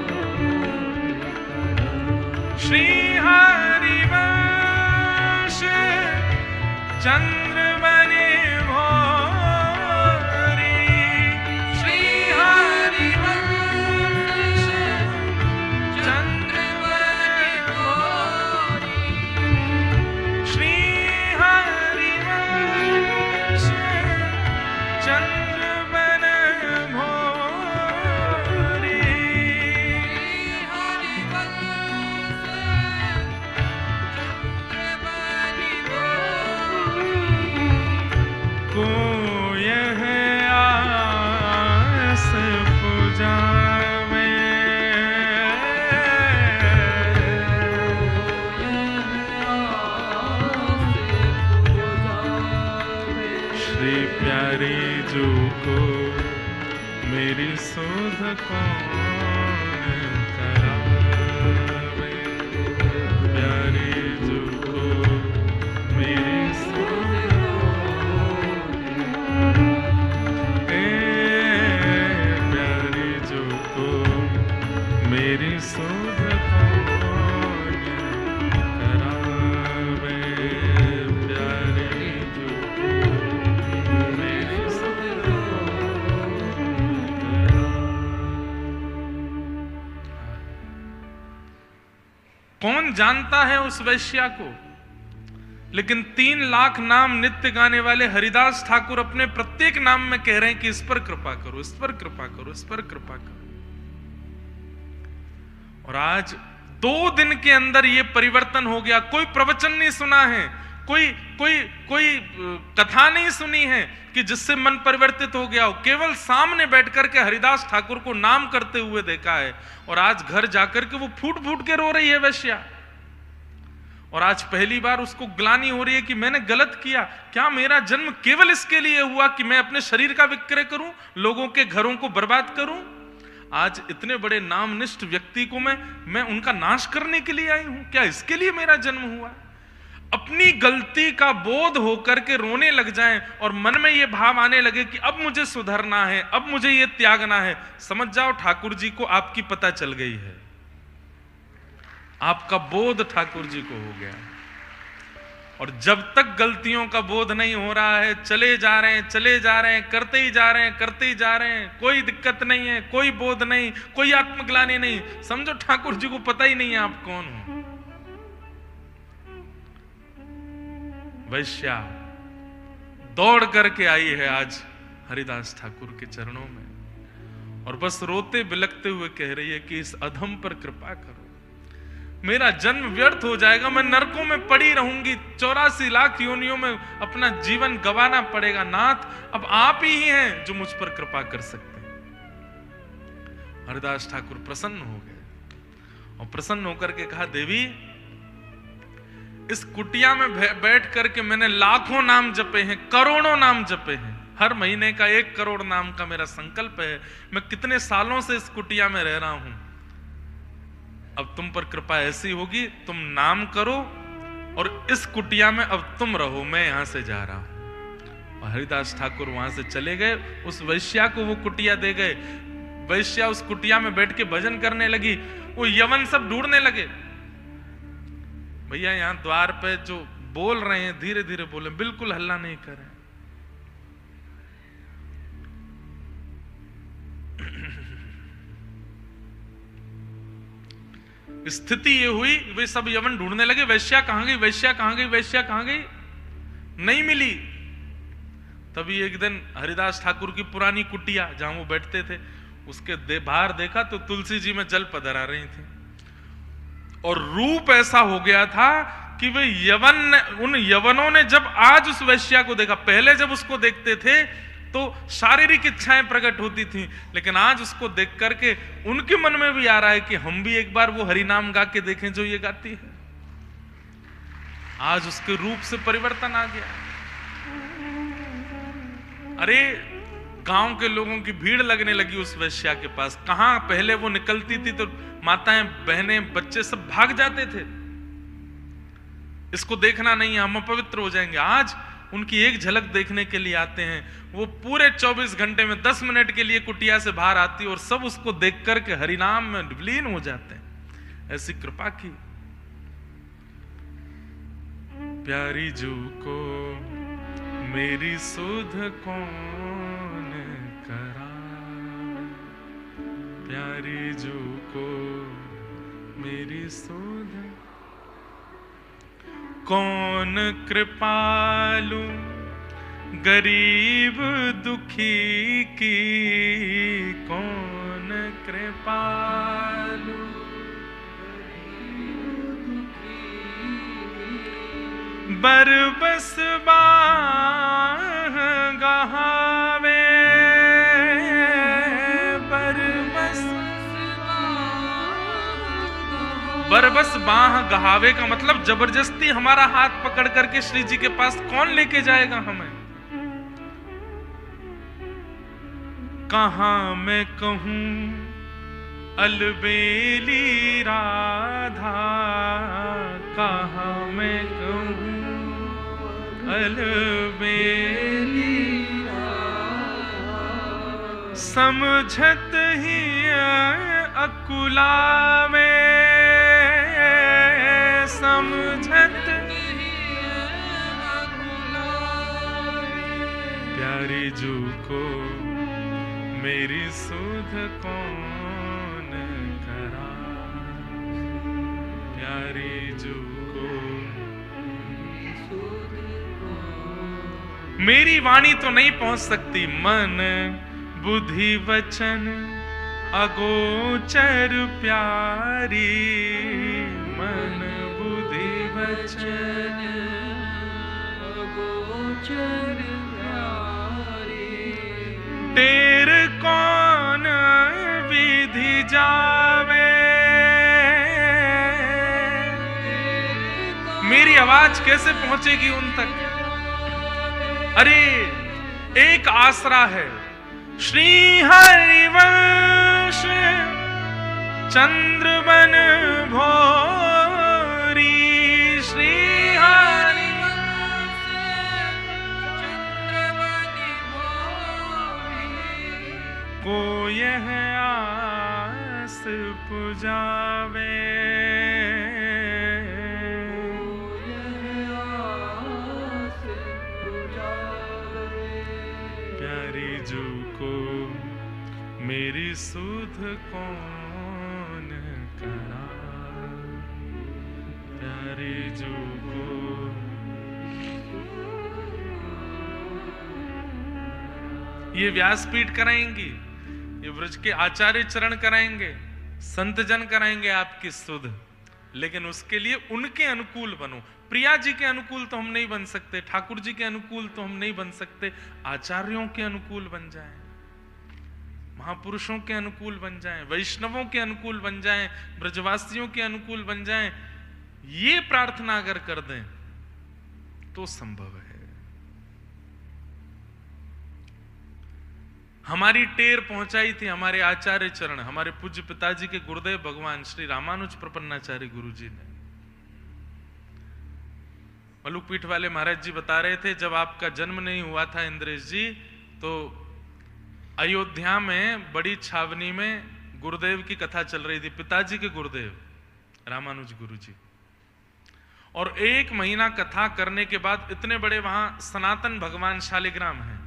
करावे। श्री चंद्र बने भोरी, श्री हरिवंश चंद्र बने भोरी, श्री हरिवंश चंद्र बने भोरी, को यह आस पुजावे, श्री प्यारी जू को मेरी सुध कौन करावे, प्यारी जू को मेरी सुध मेरी सुध कौन करावे, प्यारी जो मेरी सुध कौन जानता है उस वैश्या को लेकिन 3 लाख नाम नित्य गाने वाले हरिदास ठाकुर अपने प्रत्येक नाम में कह रहे हैं कि इस पर कृपा करो, इस पर कृपा करो, इस पर कृपा करो। और आज 2 दिन के अंदर ये परिवर्तन हो गया। कोई प्रवचन नहीं सुना है, कोई कथा नहीं सुनी है कि जिससे मन परिवर्तित हो गया हो। केवल सामने बैठ करके हरिदास ठाकुर को नाम करते हुए देखा है। और आज घर जाकर के वो फूट फूट के रो रही है वैश्या। और आज पहली बार उसको ग्लानि हो रही है कि मैंने गलत किया। क्या मेरा जन्म केवल इसके लिए हुआ कि मैं अपने शरीर का विक्रय करूं, लोगों के घरों को बर्बाद करूं? आज इतने बड़े नामनिष्ठ व्यक्ति को मैं उनका नाश करने के लिए आई हूं? क्या इसके लिए मेरा जन्म हुआ? अपनी गलती का बोध होकर के रोने लग जाएं और मन में यह भाव आने लगे कि अब मुझे सुधरना है, अब मुझे यह त्यागना है। समझ जाओ ठाकुर जी को आपकी पता चल गई है, आपका बोध ठाकुर जी को हो गया। और जब तक गलतियों का बोध नहीं हो रहा है, चले जा रहे हैं, चले जा रहे हैं, करते ही जा रहे हैं, करते ही जा रहे हैं, कोई दिक्कत नहीं है, कोई बोध नहीं, कोई आत्मग्लानि नहीं, समझो ठाकुर जी को पता ही नहीं है आप कौन हो। वैश्या दौड़ करके आई है आज हरिदास ठाकुर के चरणों में और बस रोते बिलखते हुए कह रही है कि इस अधम पर कृपा करो, मेरा जन्म व्यर्थ हो जाएगा, मैं नरकों में पड़ी रहूंगी, 84 लाख योनियों में अपना जीवन गंवाना पड़ेगा। नाथ, अब आप ही हैं जो मुझ पर कृपा कर सकते हैं। हरिदास ठाकुर प्रसन्न हो गए और प्रसन्न होकर के कहा, देवी इस कुटिया में बैठ करके मैंने लाखों नाम जपे हैं, करोड़ों नाम जपे हैं, हर महीने का 1 करोड़ नाम का मेरा संकल्प है। मैं कितने सालों से इस कुटिया में रह रहा हूं। अब तुम पर कृपा ऐसी होगी, तुम नाम करो और इस कुटिया में अब तुम रहो, मैं यहां से जा रहा हूं। और हरिदास ठाकुर वहां से चले गए, उस वैश्या को वो कुटिया दे गए। वैश्या उस कुटिया में बैठ के भजन करने लगी। वो यवन सब ढूंढने लगे, भैया यहां द्वार पे जो बोल रहे हैं धीरे धीरे बोले, बिल्कुल हल्ला नहीं करें। स्थिति ये हुई, वे सब यवन ढूंढने लगे, वैश्या कहां गई, वैश्या कहां गई, वैश्या कहां गई, नहीं मिली। तभी एक दिन हरिदास ठाकुर की पुरानी कुटिया जहां वो बैठते थे, उसके बाहर देखा तो तुलसी जी में जल पधरा रही थी और रूप ऐसा हो गया था कि वे उन यवनों ने जब आज उस वैश्या को देखा, पहले जब उसको देखते थे तो शारीरिक इच्छाएं प्रकट होती थी, लेकिन आज उसको देख करके उनके मन में भी आ रहा है कि हम भी एक बार वो हरिनाम गा के देखें जो ये गाती है। आज उसके रूप से परिवर्तन आ गया। अरे गांव के लोगों की भीड़ लगने लगी उस वैश्या के पास। कहां पहले वो निकलती थी तो माताएं, बहनें, बच्चे सब भाग जाते थे, इसको देखना नहीं है, हम अपवित्र हो जाएंगे। आज उनकी एक झलक देखने के लिए आते हैं। वो पूरे 24 घंटे में 10 मिनट के लिए कुटिया से बाहर आती और सब उसको देख करके हरिनाम में विलीन हो जाते हैं। ऐसी कृपा की। प्यारी जू को मेरी सुध कौन करावे, प्यारी जू को मेरी सुध कौन कृपालु, गरीब दुखी की कौन कृपालु, बरबस बाह गहावे, बरबस बाह गहावे का मतलब जबरदस्ती हमारा हाथ पकड़ करके श्री जी के पास कौन लेके जाएगा हमें। कहां मैं कहूं अलबेली राधा, कहां मैं कहूं अलबेली राधा, समझत ही अकुलावे, समझत प्यारी जू को मेरी सुध कौन करा, प्यारी जू को मेरी वाणी तो नहीं पहुंच सकती, मन बुद्धि वचन अगोचर प्यारी, मन बुद्धि वचन अगोचर प्यारी। टेर कौन विधि जावे, मेरी आवाज कैसे पहुंचेगी उन तक? अरे एक आसरा है, श्री हरिवंश चंद्रबन भोरी, श्री हरिवंश चंद्रबन भोरी, को यह आस पुजावे, मेरी सुध कौन करा, प्यारे जो को। ये व्यासपीठ कराएंगी, ये ब्रज के आचार्य चरण कराएंगे, संत जन कराएंगे आपकी सुध, लेकिन उसके लिए उनके अनुकूल बनो। प्रिया जी के अनुकूल तो हम नहीं बन सकते, ठाकुर जी के अनुकूल तो हम नहीं बन सकते, आचार्यों के अनुकूल बन जाएं, महापुरुषों के अनुकूल बन जाएं, वैष्णवों के अनुकूल बन जाएं, ब्रजवासियों के अनुकूल बन जाएं। ये प्रार्थना अगर कर दें तो संभव है। हमारी टेर पहुंचाई थी हमारे आचार्य चरण, हमारे पूज्य पिताजी के गुरुदेव भगवान श्री रामानुज प्रपन्नाचार्य गुरु जी ने। मलुक पीठ वाले महाराज जी बता रहे थे, जब आपका जन्म नहीं हुआ था इंद्रेश जी, तो अयोध्या में बड़ी छावनी में गुरुदेव की कथा चल रही थी, पिताजी के गुरुदेव रामानुज गुरु जी। और 1 महीना कथा करने के बाद इतने बड़े वहां सनातन भगवान शालिग्राम हैं,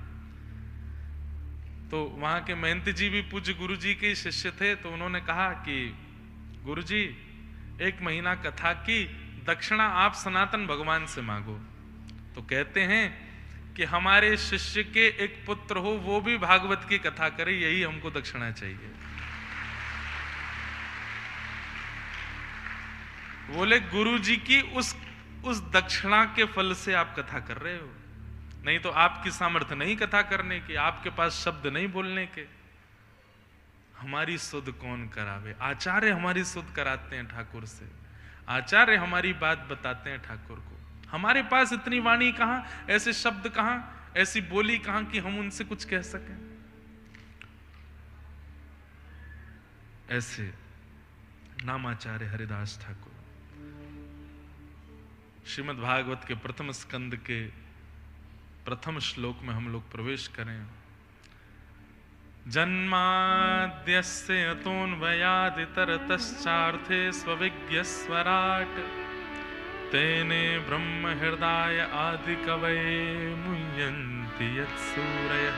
तो वहां के महंत जी भी पूज्य गुरु जी के शिष्य थे, तो उन्होंने कहा कि गुरु जी 1 महीना कथा की दक्षिणा आप सनातन भगवान से मांगो। तो कहते हैं कि हमारे शिष्य के एक पुत्र हो, वो भी भागवत की कथा करे, यही हमको दक्षिणा चाहिए। बोले गुरु जी की उस दक्षिणा के फल से आप कथा कर रहे हो, नहीं तो आपकी सामर्थ्य नहीं कथा करने की, आपके पास शब्द नहीं बोलने के। हमारी सुध कौन करावे? आचार्य हमारी सुध कराते हैं ठाकुर से, आचार्य हमारी बात बताते हैं ठाकुर को। हमारे पास इतनी वाणी कहां, ऐसे शब्द कहां, ऐसी बोली कहां कि हम उनसे कुछ कह सकें। ऐसे नामाचार्य हरिदास ठाकुर। श्रीमद् भागवत के प्रथम स्कंद के प्रथम श्लोक में हम लोग प्रवेश करें। जन्माद्यस्य अतोऽन्वयादितरतश्चार्थे स्वविज्ञस्वराट् तेने ब्रह्म हृदय आदि कवये मुह्यन्ति यत्सूरयः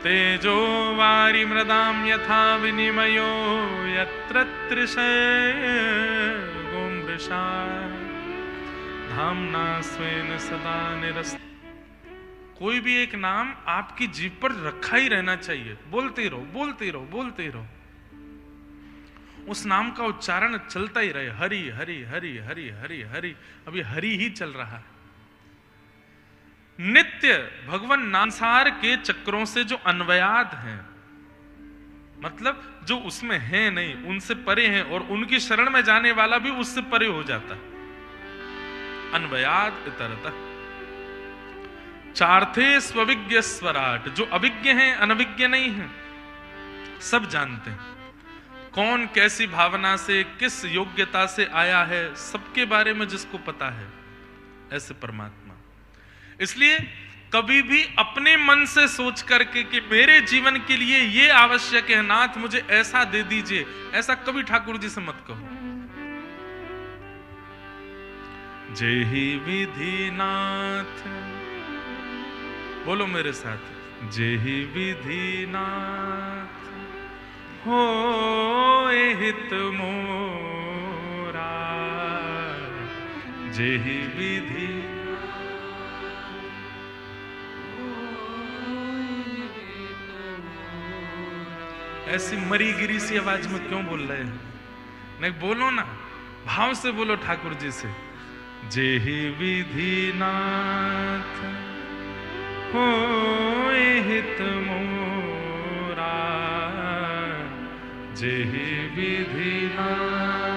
तेजो वारि मृदां यथा विनिमयो यत्र त्रिशर्गो मृषा धाम्ना स्वेन सदा निरस्त। कोई भी एक नाम आपकी जीभ पर रखा ही रहना चाहिए, बोलते रहो बोलते रहो बोलते रहो, उस नाम का उच्चारण चलता ही रहे। हरि हरि हरि हरि हरि हरि, अभी हरि ही चल रहा है। नित्य भगवान नामसार के चक्रों से जो अन्वयाद हैं, मतलब जो उसमें है नहीं, उनसे परे हैं, और उनकी शरण में जाने वाला भी उससे परे हो जाता है। अन्वयाद इतरतः चार्थे स्वविज्ञ स्वराट, जो अविज्ञ हैं, अनविज्ञ नहीं हैं, सब जानते हैं कौन कैसी भावना से किस योग्यता से आया है, सबके बारे में जिसको पता है, ऐसे परमात्मा। इसलिए कभी भी अपने मन से सोच करके कि मेरे जीवन के लिए ये आवश्यक है नाथ, मुझे ऐसा दे दीजिए, ऐसा कभी ठाकुर जी से मत कहो। जेहि विधि नाथ, बोलो मेरे साथ, जेहि विधि नाथ हो हित मोरा, जेहि विधि ऐसी मरी गिरी सी आवाज में क्यों बोल रहे हैं? नहीं, बोलो ना, भाव से बोलो ठाकुर जी से। जेहि विधि नाथ होए हित मोरा, जेहि विधि नाथ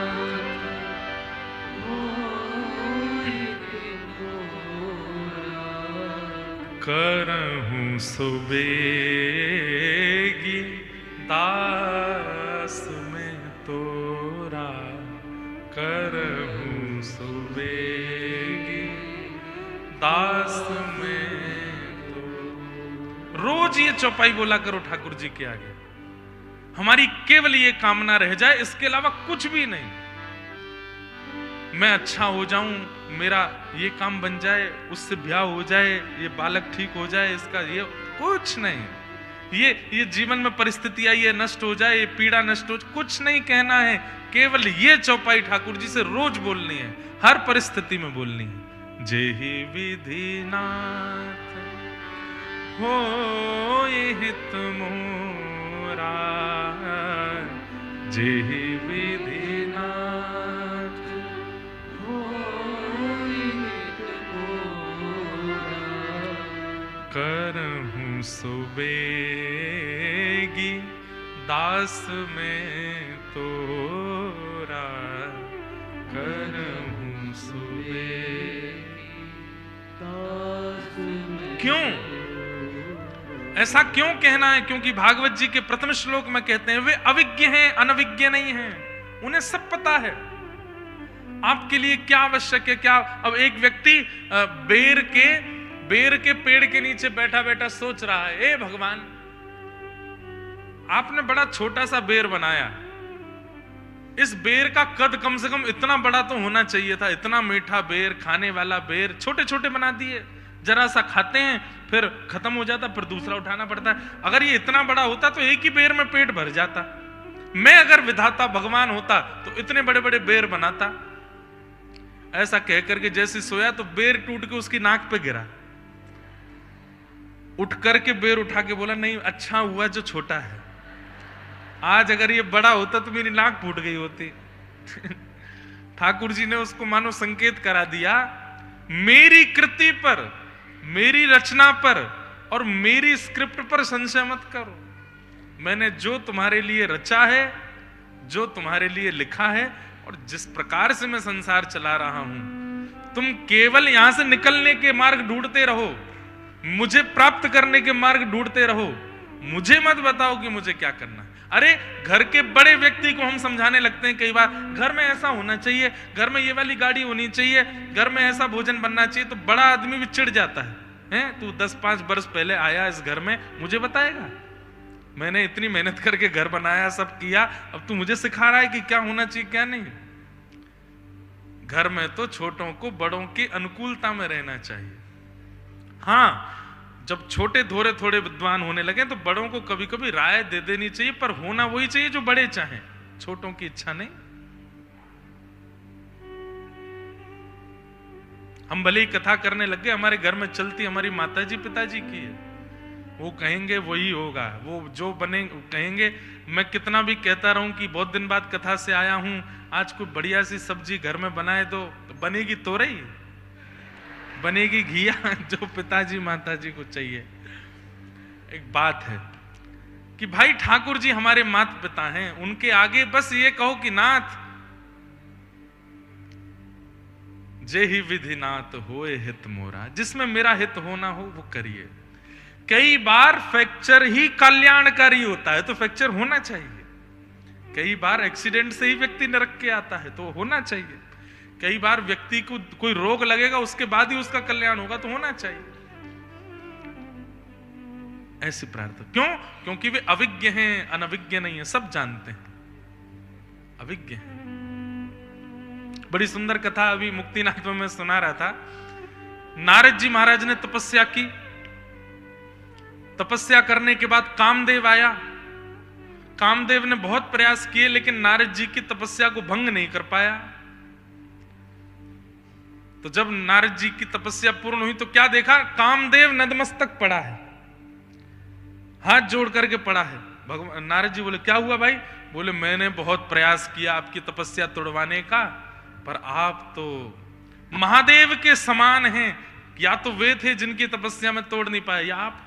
करहूं सुबेगी दास में तोरा, करहूं सुबेगी दास में तो। रोज ये चौपाई बोला करो ठाकुर जी के आगे। हमारी केवल ये कामना रह जाए, इसके अलावा कुछ भी नहीं। मैं अच्छा हो जाऊं, मेरा ये काम बन जाए, उससे ब्याह हो जाए, ये बालक ठीक हो जाए, इसका ये कुछ नहीं। ये जीवन में परिस्थिति आई है, नष्ट हो जाए, ये पीड़ा नष्ट हो जाए, कुछ नहीं कहना है। केवल ये चौपाई ठाकुर जी से रोज बोलनी है, हर परिस्थिति में बोलनी है। जेहि विधि नाथ होए हित मोरा, जेहि विधि नाथ करहूं सुबेगी दास में तोरा, करहूं सुबेगी दास में। क्यों ऐसा क्यों कहना है? क्योंकि भागवत जी के प्रथम श्लोक में कहते हैं वे अविज्ञ हैं, अनविज्ञ नहीं हैं। उन्हें सब पता है आपके लिए क्या आवश्यक है, क्या। अब एक व्यक्ति बेर के पेड़ के नीचे बैठा बैठा सोच रहा है, ए भगवान, आपने बड़ा छोटा सा बेर बनाया, इस बेर का कद कम से कम इतना बड़ा तो होना चाहिए था। इतना मीठा बेर, खाने वाला बेर, छोटे छोटे बना दिए। जरा सा खाते हैं, फिर खत्म हो जाता, फिर दूसरा उठाना पड़ता है। अगर ये इतना बड़ा होता तो एक ही बेर में पेट भर जाता। मैं अगर विधाता भगवान होता तो इतने बड़े बड़े बेर बनाता। ऐसा कह करके जैसे सोया तो बेर टूट के उसकी नाक पे गिरा। उठ करके बेर उठा के बोला, नहीं, अच्छा हुआ जो छोटा है, आज अगर ये बड़ा होता तो मेरी नाक फूट गई होती। ठाकुर जी ने उसको मानो संकेत करा दिया, मेरी कृति पर, मेरी रचना पर और मेरी स्क्रिप्ट पर संशय मत करो। मैंने जो तुम्हारे लिए रचा है, जो तुम्हारे लिए लिखा है, और जिस प्रकार से मैं संसार चला रहा हूं, तुम केवल यहां से निकलने के मार्ग ढूंढते रहो, मुझे प्राप्त करने के मार्ग ढूंढते रहो। मुझे मत बताओ कि मुझे क्या करना। अरे घर के बड़े व्यक्ति को हम समझाने लगते हैं कई बार, घर में ऐसा होना चाहिए, घर में ये वाली गाड़ी होनी चाहिए, घर में ऐसा भोजन बनना चाहिए, तो बड़ा आदमी भी चिढ़ जाता है, तू 10-5 वर्ष पहले आया इस घर में, मुझे बताएगा? मैंने इतनी मेहनत करके घर बनाया, सब किया, अब तू मुझे सिखा रहा है कि क्या होना चाहिए क्या नहीं। घर में तो छोटों को बड़ों की अनुकूलता में रहना चाहिए। हाँ, जब छोटे थोड़े थोड़े विद्वान होने लगे तो बड़ों को कभी कभी राय दे देनी चाहिए, पर होना वही चाहिए जो बड़े चाहें, छोटों की इच्छा नहीं। हम भले ही कथा करने लग गए, हमारे घर में चलती हमारी माताजी पिताजी की है, वो कहेंगे वही होगा, वो जो बने कहेंगे। मैं कितना भी कहता रहूं कि बहुत दिन बाद कथा से आया हूं, आज कोई बढ़िया सी सब्जी घर में बनाए तो बनेगी तोरई, बनेगी घिया, जो पिताजी माताजी को चाहिए। एक बात है कि भाई ठाकुर जी हमारे माता पिता हैं, उनके आगे बस ये कहो कि नाथ, जेहि विधि नाथ होए हित मोरा, जिसमें मेरा हित होना हो वो करिए। कई बार फ्रैक्चर ही कल्याणकारी होता है, तो फ्रैक्चर होना चाहिए। कई बार एक्सीडेंट से ही व्यक्ति नरक के आता है, तो होना चाहिए। कई बार व्यक्ति को कोई रोग लगेगा, उसके बाद ही उसका कल्याण होगा, तो होना चाहिए। ऐसी प्रार्थना क्यों? क्योंकि वे अविज्ञ हैं, अनविज्ञ नहीं है, सब जानते हैं, अविज्ञ हैं। बड़ी सुंदर कथा अभी मुक्तिनाथ में मैं सुना रहा था। नारद जी महाराज ने तपस्या की, तपस्या करने के बाद कामदेव आया। कामदेव ने बहुत प्रयास किए, लेकिन नारद जी की तपस्या को भंग नहीं कर पाया। तो जब नारद जी की तपस्या पूर्ण हुई तो क्या देखा? कामदेव नतमस्तक पड़ा है, हाथ जोड़ करके पड़ा है। भगवान नारद जी बोले क्या हुआ भाई? बोले मैंने बहुत प्रयास किया आपकी तपस्या तोड़वाने का, पर आप तो महादेव के समान हैं। या तो वे थे जिनकी तपस्या में तोड़ नहीं पाए, या आप।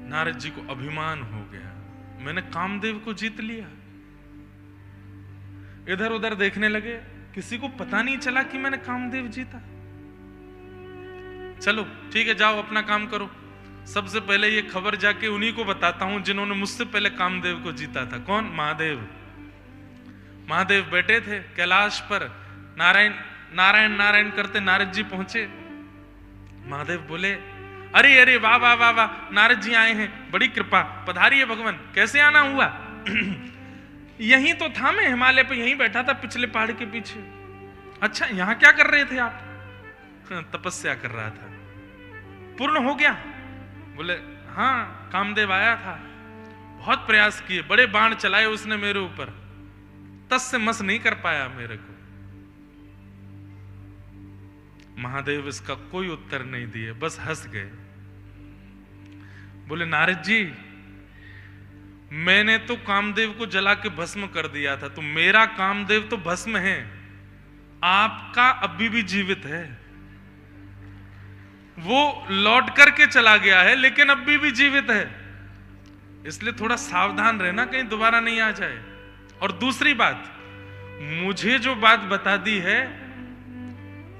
नारद जी को अभिमान हो गया, मैंने कामदेव को जीत लिया। इधर उधर देखने लगे, किसी को पता नहीं चला कि मैंने कामदेव जीता। चलो ठीक है, जाओ अपना काम करो। सबसे पहले ये खबर जाके उन्हीं को बताता हूं जिन्होंने मुझसे पहले कामदेव को जीता था। कौन? महादेव। महादेव बैठे थे कैलाश पर, नारायण नारायण नारायण करते नारद जी पहुंचे। महादेव बोले अरे अरे वाह वाह वाह वाह, नारद जी आए हैं, बड़ी कृपा, पधारिए भगवान। कैसे आना हुआ? यहीं तो था मैं, हिमालय पे यहीं बैठा था पिछले पहाड़ के पीछे। अच्छा, यहां क्या कर रहे थे आप? तपस्या कर रहा था। पूर्ण हो गया? बोले हाँ, कामदेव आया था, बहुत प्रयास किए, बड़े बाण चलाए उसने मेरे ऊपर, तस से मस नहीं कर पाया मेरे को। महादेव इसका कोई उत्तर नहीं दिए, बस हंस गए। बोले नारद जी, मैंने तो कामदेव को जला के भस्म कर दिया था, तो मेरा कामदेव तो भस्म है, आपका अभी भी जीवित है। वो लौट करके चला गया है लेकिन अभी भी जीवित है, इसलिए थोड़ा सावधान रहना कहीं दोबारा नहीं आ जाए। और दूसरी बात, मुझे जो बात बता दी है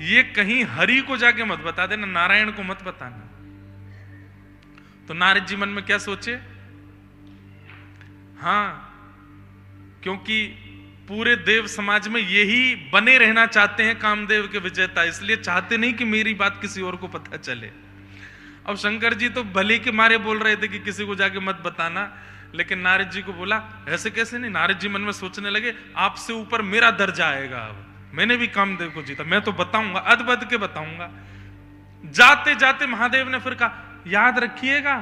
ये कहीं हरि को जाके मत बता देना, नारायण को मत बताना। तो नारद जी मन में क्या सोचे? हाँ, क्योंकि पूरे देव समाज में यही बने रहना चाहते हैं कामदेव के विजेता, इसलिए चाहते नहीं कि मेरी बात किसी और को पता चले। अब शंकर जी तो भले के मारे बोल रहे थे कि किसी को जाके मत बताना, लेकिन नारद जी को बोला ऐसे कैसे नहीं। नारद जी मन में सोचने लगे आपसे ऊपर मेरा दर्जा आएगा, अब मैंने भी कामदेव को जीता, मैं तो बताऊंगा, अदबद के बताऊंगा। जाते जाते महादेव ने फिर कहा याद रखिएगा,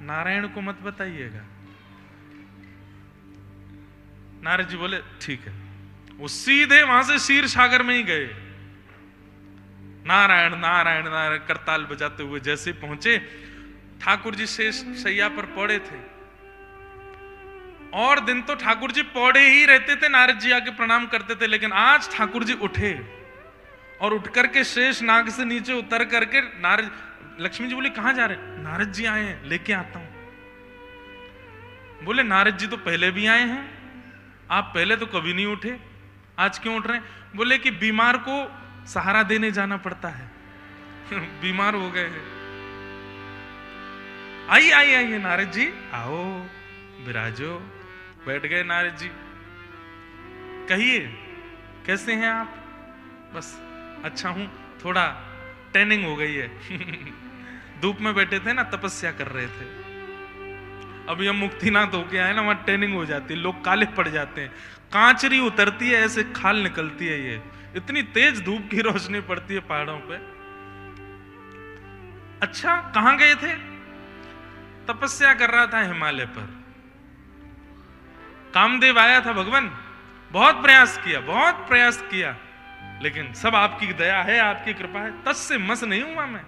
नारायण को मत बताइएगा। नारद जी बोले ठीक है। वो सीधे वहां से क्षीर सागर में ही गए। नारायण नारायण नारायण करताल बजाते हुए जैसे पहुंचे, ठाकुर जी शेष शैया पर पड़े थे। और दिन तो ठाकुर जी पौड़े ही रहते थे, नारद जी आके प्रणाम करते थे, लेकिन आज ठाकुर जी उठे और उठ करके शेष नाग से नीचे उतर करके नारद, लक्ष्मी जी बोली कहां जा रहे? नारद जी आए हैं, लेके आता हूं। बोले नारद जी तो पहले भी आए हैं, आप पहले तो कभी नहीं उठे, आज क्यों उठ रहे हैं? बोले कि बीमार को सहारा देने जाना पड़ता है। बीमार हो गए हैं। आइए आइए आइए नारद जी, आओ विराजो। बैठ गए नारद जी। कहिए कैसे हैं आप? बस अच्छा हूं, थोड़ा टैनिंग हो गई है। धूप में बैठे थे ना, तपस्या कर रहे थे। अब ये मुक्तिनाथ होके आए ना, वहां टैनिंग हो जाती है, लोग काले पड़ जाते हैं, कांचरी उतरती है, ऐसे खाल निकलती है। ये इतनी तेज धूप की रोशनी पड़ती है पहाड़ों पे। अच्छा, कहां गए थे? तपस्या कर रहा था हिमालय पर। कामदेव आया था भगवान, बहुत प्रयास किया, लेकिन सब आपकी दया है, आपकी कृपा है, तस से मस नहीं हुआ मैं,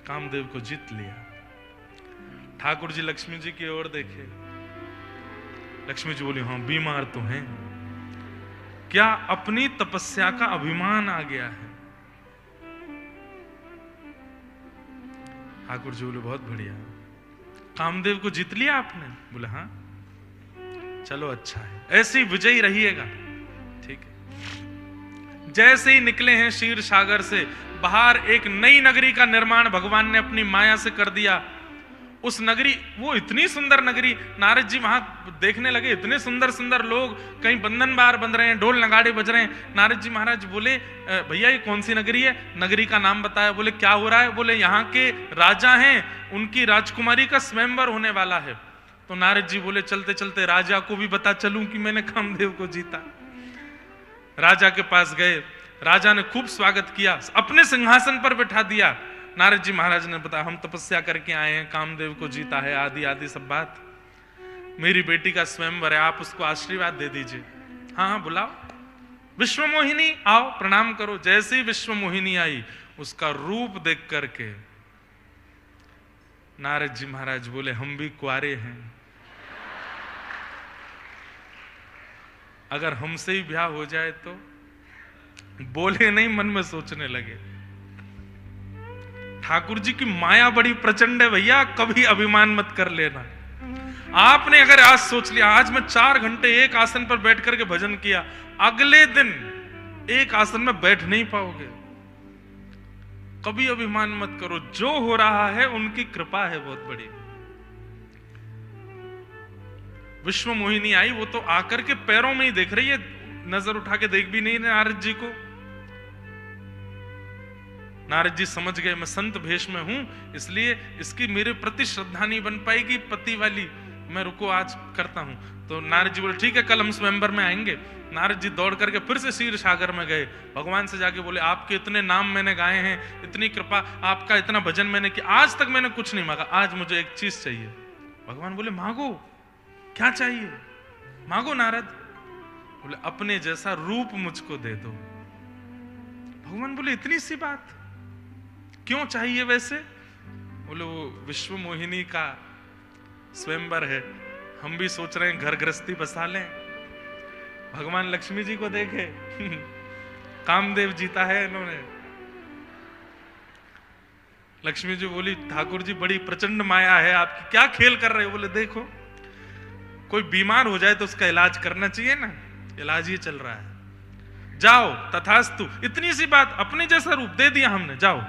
कामदेव को जीत लिया। ठाकुर जी लक्ष्मी जी की ओर देखे। लक्ष्मी जी बोली हाँ बीमार तो हैं, क्या अपनी तपस्या का अभिमान आ गया है? ठाकुर जी बोले बहुत बढ़िया, कामदेव को जीत लिया आपने? बोले हाँ। चलो अच्छा है, ऐसे ही विजयी रहिएगा। ठीक है। जैसे ही निकले हैं क्षीर सागर से बाहर, एक नई नगरी का निर्माण भगवान ने अपनी माया से कर दिया। उस नगरी, वो इतनी सुंदर नगरी, नारद जी वहां देखने लगे, इतने सुंदर सुंदर लोग, कहीं बंधन बार बंध रहे हैं, ढोल नगाड़े बज रहे हैं। नारद जी महाराज बोले भैया ये कौन सी नगरी है? नगरी का नाम बताया। बोले क्या हो रहा है? बोले यहाँ के राजा हैं, उनकी राजकुमारी का स्वयंवर होने वाला है। तो नारद जी बोले चलते चलते राजा को भी बता चलूं कि मैंने कामदेव को जीता। राजा के पास गए, राजा ने खूब स्वागत किया, अपने सिंहासन पर बैठा दिया। नारद जी महाराज ने बताया हम तपस्या करके आए हैं, कामदेव को जीता है, आदि आदि सब बात। मेरी बेटी का स्वयंवर है, आप उसको आशीर्वाद दे दीजिए। हाँ हाँ बुलाओ। विश्वमोहिनी आओ प्रणाम करो। जैसे ही विश्वमोहिनी आई, उसका रूप देख करके नारद जी महाराज बोले हम भी कुआरे हैं, अगर हमसे ही ब्याह हो जाए तो। बोले नहीं, मन में सोचने लगे। ठाकुर जी की माया बड़ी प्रचंड है भैया, कभी अभिमान मत कर लेना। आपने अगर आज सोच लिया आज मैं 4 घंटे एक आसन पर बैठ करके भजन किया, अगले दिन एक आसन में बैठ नहीं पाओगे। कभी अभिमान मत करो, जो हो रहा है उनकी कृपा है बहुत बड़ी। विश्व मोहिनी आई, वो तो आकर के पैरों में ही देख रही है, नजर उठा के देख भी नहीं नारद जी को। नारद जी समझ गए मैं संत भेष में हूं, इसलिए इसकी मेरे प्रति श्रद्धा नहीं बन पाएगी पति वाली, मैं रुको आज करता हूं। तो नारद जी बोले ठीक है, कल हम स्वयंवर में आएंगे। नारद जी दौड़ करके फिर से क्षीर सागर में गए, भगवान से जाके बोले आपके इतने नाम मैंने गाए हैं, इतनी कृपा, आपका इतना भजन मैंने किया, आज तक मैंने कुछ नहीं मांगा, आज मुझे एक चीज चाहिए। भगवान बोले मांगो, क्या चाहिए? मांगो नारद। बोले अपने जैसा रूप मुझको दे दो। भगवान बोले इतनी सी बात, क्यों चाहिए वैसे? बोले वो विश्व मोहिनी का स्वयंवर है, हम भी सोच रहे हैं घर गृहस्थी बसा लें। भगवान लक्ष्मी जी को देखे कामदेव जीता है इन्होंने। लक्ष्मी जी बोली ठाकुर जी बड़ी प्रचंड माया है आपकी, क्या खेल कर रहे हो? बोले देखो कोई बीमार हो जाए तो उसका इलाज करना चाहिए ना, इलाज ही चल रहा है, जाओ तथास्तु। इतनी सी बात, अपने जैसा रूप दे दिया हमने, जाओ।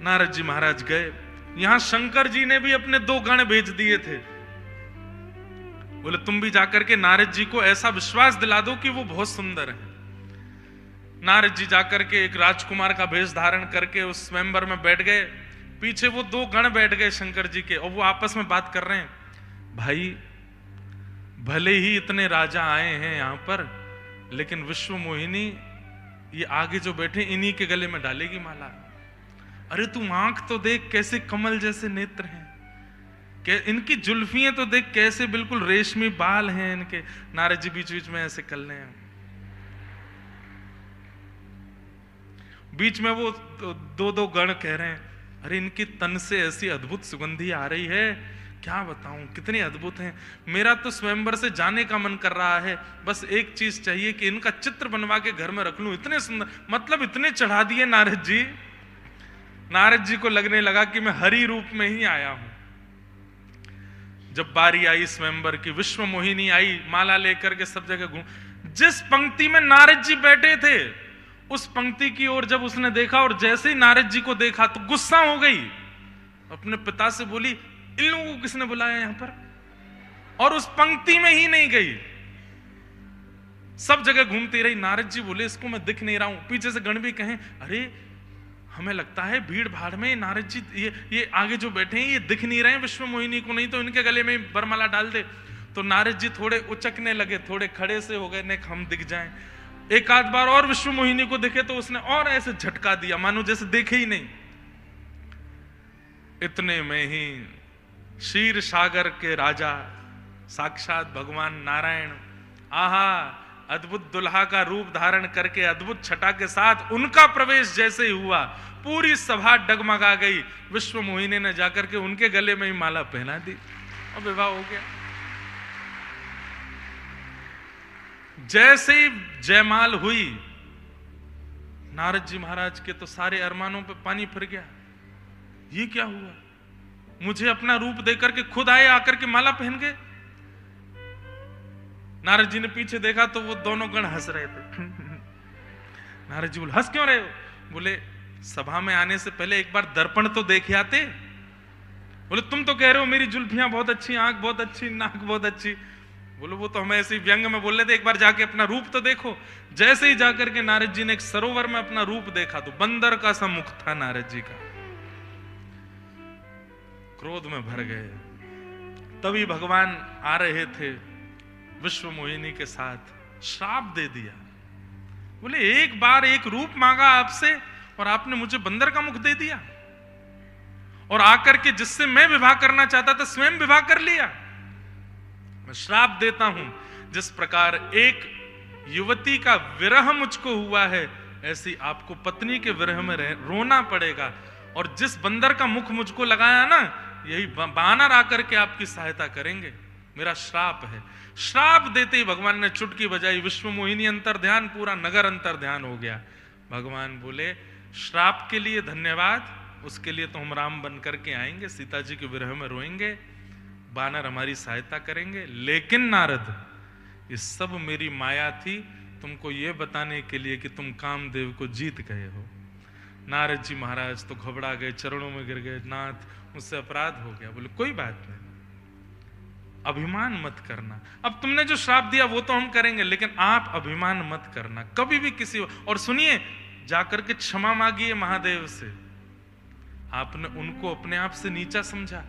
नारद जी महाराज गए, यहां शंकर जी ने भी अपने 2 गण भेज दिए थे। बोले तुम भी जाकर के नारद जी को ऐसा विश्वास दिला दो कि वो बहुत सुंदर है। नारद जी जाकर के एक राजकुमार का भेष धारण करके उस स्वयंवर में बैठ गए। पीछे वो 2 गण बैठ गए शंकर जी के, और वो आपस में बात कर रहे हैं, भाई भले ही इतने राजा आए हैं यहां पर, लेकिन विश्व मोहिनी ये आगे जो बैठे इन्हीं के गले में डालेगी माला। अरे तू आंख तो देख कैसे कमल जैसे नेत्र हैं, इनकी जुल्फियां तो देख कैसे बिल्कुल रेशमी बाल हैं इनके। नारद जी बीच बीच में ऐसे कर रहे हैं, बीच में वो 2 गण कह रहे हैं अरे इनकी तन से ऐसी अद्भुत सुगंधी आ रही है, क्या बताऊं कितने अद्भुत हैं। मेरा तो स्वयंवर से जाने का मन कर रहा है, बस एक चीज चाहिए कि इनका चित्र बनवा के घर में रख लूं। इतने सुंदर, मतलब इतने चढ़ा दिए नारद जी। नारद जी को लगने लगा कि मैं हरि रूप में ही आया हूं। जब बारी आई स्वयंवर की, विश्व मोहिनी आई माला लेकर के सब जगह घूम, जिस पंक्ति में नारद जी बैठे थे उस पंक्ति की ओर जब उसने देखा, और जैसे ही नारद जी को देखा तो गुस्सा हो गई, अपने पिता से बोली इन लोगों को किसने बुलाया यहां पर, और उस पंक्ति में ही नहीं गई, सब जगह घूमती रही। नारद जी बोले इसको मैं दिख नहीं रहा हूं। पीछे से गण भी कहें अरे हमें लगता है भीड़ भाड़ में नारद जी ये आगे जो बैठे हैं ये दिख नहीं रहे हैं विश्व मोहिनी को, नहीं तो इनके गले में बरमाला डाल दे। तो नारद जी थोड़े उचकने लगे, थोड़े खड़े से हो गए, ने हम दिख जाएं। एक आध बार और विश्व मोहिनी को देखे तो उसने और ऐसे झटका दिया मानो जैसे देखे ही नहीं। इतने में ही क्षीर सागर के राजा साक्षात भगवान नारायण, आहा अद्भुत दुल्हा का रूप धारण करके अद्भुत छटा के साथ उनका प्रवेश जैसे ही हुआ, पूरी सभा डगमगा गई। विश्व मोहिनी ने जाकर के उनके गले में ही माला पहना दी और विवाह हो गया। जैसे ही जयमाल हुई, नारद जी महाराज के तो सारे अरमानों पे पानी फिर गया। ये क्या हुआ, मुझे अपना रूप देकर के खुद आए, आकर के माला पहन गए। नारद जी ने पीछे देखा तो वो दोनों गण हंस रहे थे। नारद जी बोले हंस क्यों रहे हो? बोले सभा में आने से पहले एक बार दर्पण तो देख आते। बोले तुम तो कह रहे हो मेरी जुल्फियां बहुत अच्छी, आंख बहुत अच्छी, नाक बहुत अच्छी। बोले वो तो हमें ऐसे व्यंग में बोल रहे थे, एक बार जाके अपना रूप तो देखो। जैसे ही जाकर के नारद जी ने एक सरोवर में अपना रूप देखा तो बंदर का सा मुख था नारद जी का। क्रोध में भर गए। तभी भगवान आ रहे थे विश्व मोहिनी के साथ, श्राप दे दिया। बोले एक बार एक रूप मांगा आपसे और आपने मुझे बंदर का मुख दे दिया, और आकर के जिससे मैं विवाह करना चाहता था स्वयं विवाह कर लिया। मैं श्राप देता हूं, जिस प्रकार एक युवती का विरह मुझको हुआ है, ऐसी आपको पत्नी के विरह में रोना पड़ेगा। और जिस बंदर का मुख मुझको लगाया ना, यही बानर आकर के आपकी सहायता करेंगे, मेरा श्राप है। श्राप देते ही भगवान ने चुटकी बजाई, विश्व मोहिनी अंतर ध्यान, पूरा नगर अंतर ध्यान हो गया। भगवान बोले श्राप के लिए धन्यवाद, उसके लिए तो हम राम बन करके आएंगे, सीता जी के विरह में रोएंगे, बानर हमारी सहायता करेंगे। लेकिन नारद, ये सब मेरी माया थी, तुमको ये बताने के लिए कि तुम कामदेव को जीत गए हो। नारद जी महाराज तो घबरा गए, चरणों में गिर गए, नाथ मुझसे अपराध हो गया। बोले कोई बात नहीं, अभिमान मत करना, अब तुमने जो श्राप दिया वो तो हम करेंगे, लेकिन आप अभिमान मत करना कभी भी किसी। और सुनिए, जाकर के क्षमा मांगिए महादेव से। आपने उनको अपने आप से नीचा समझा,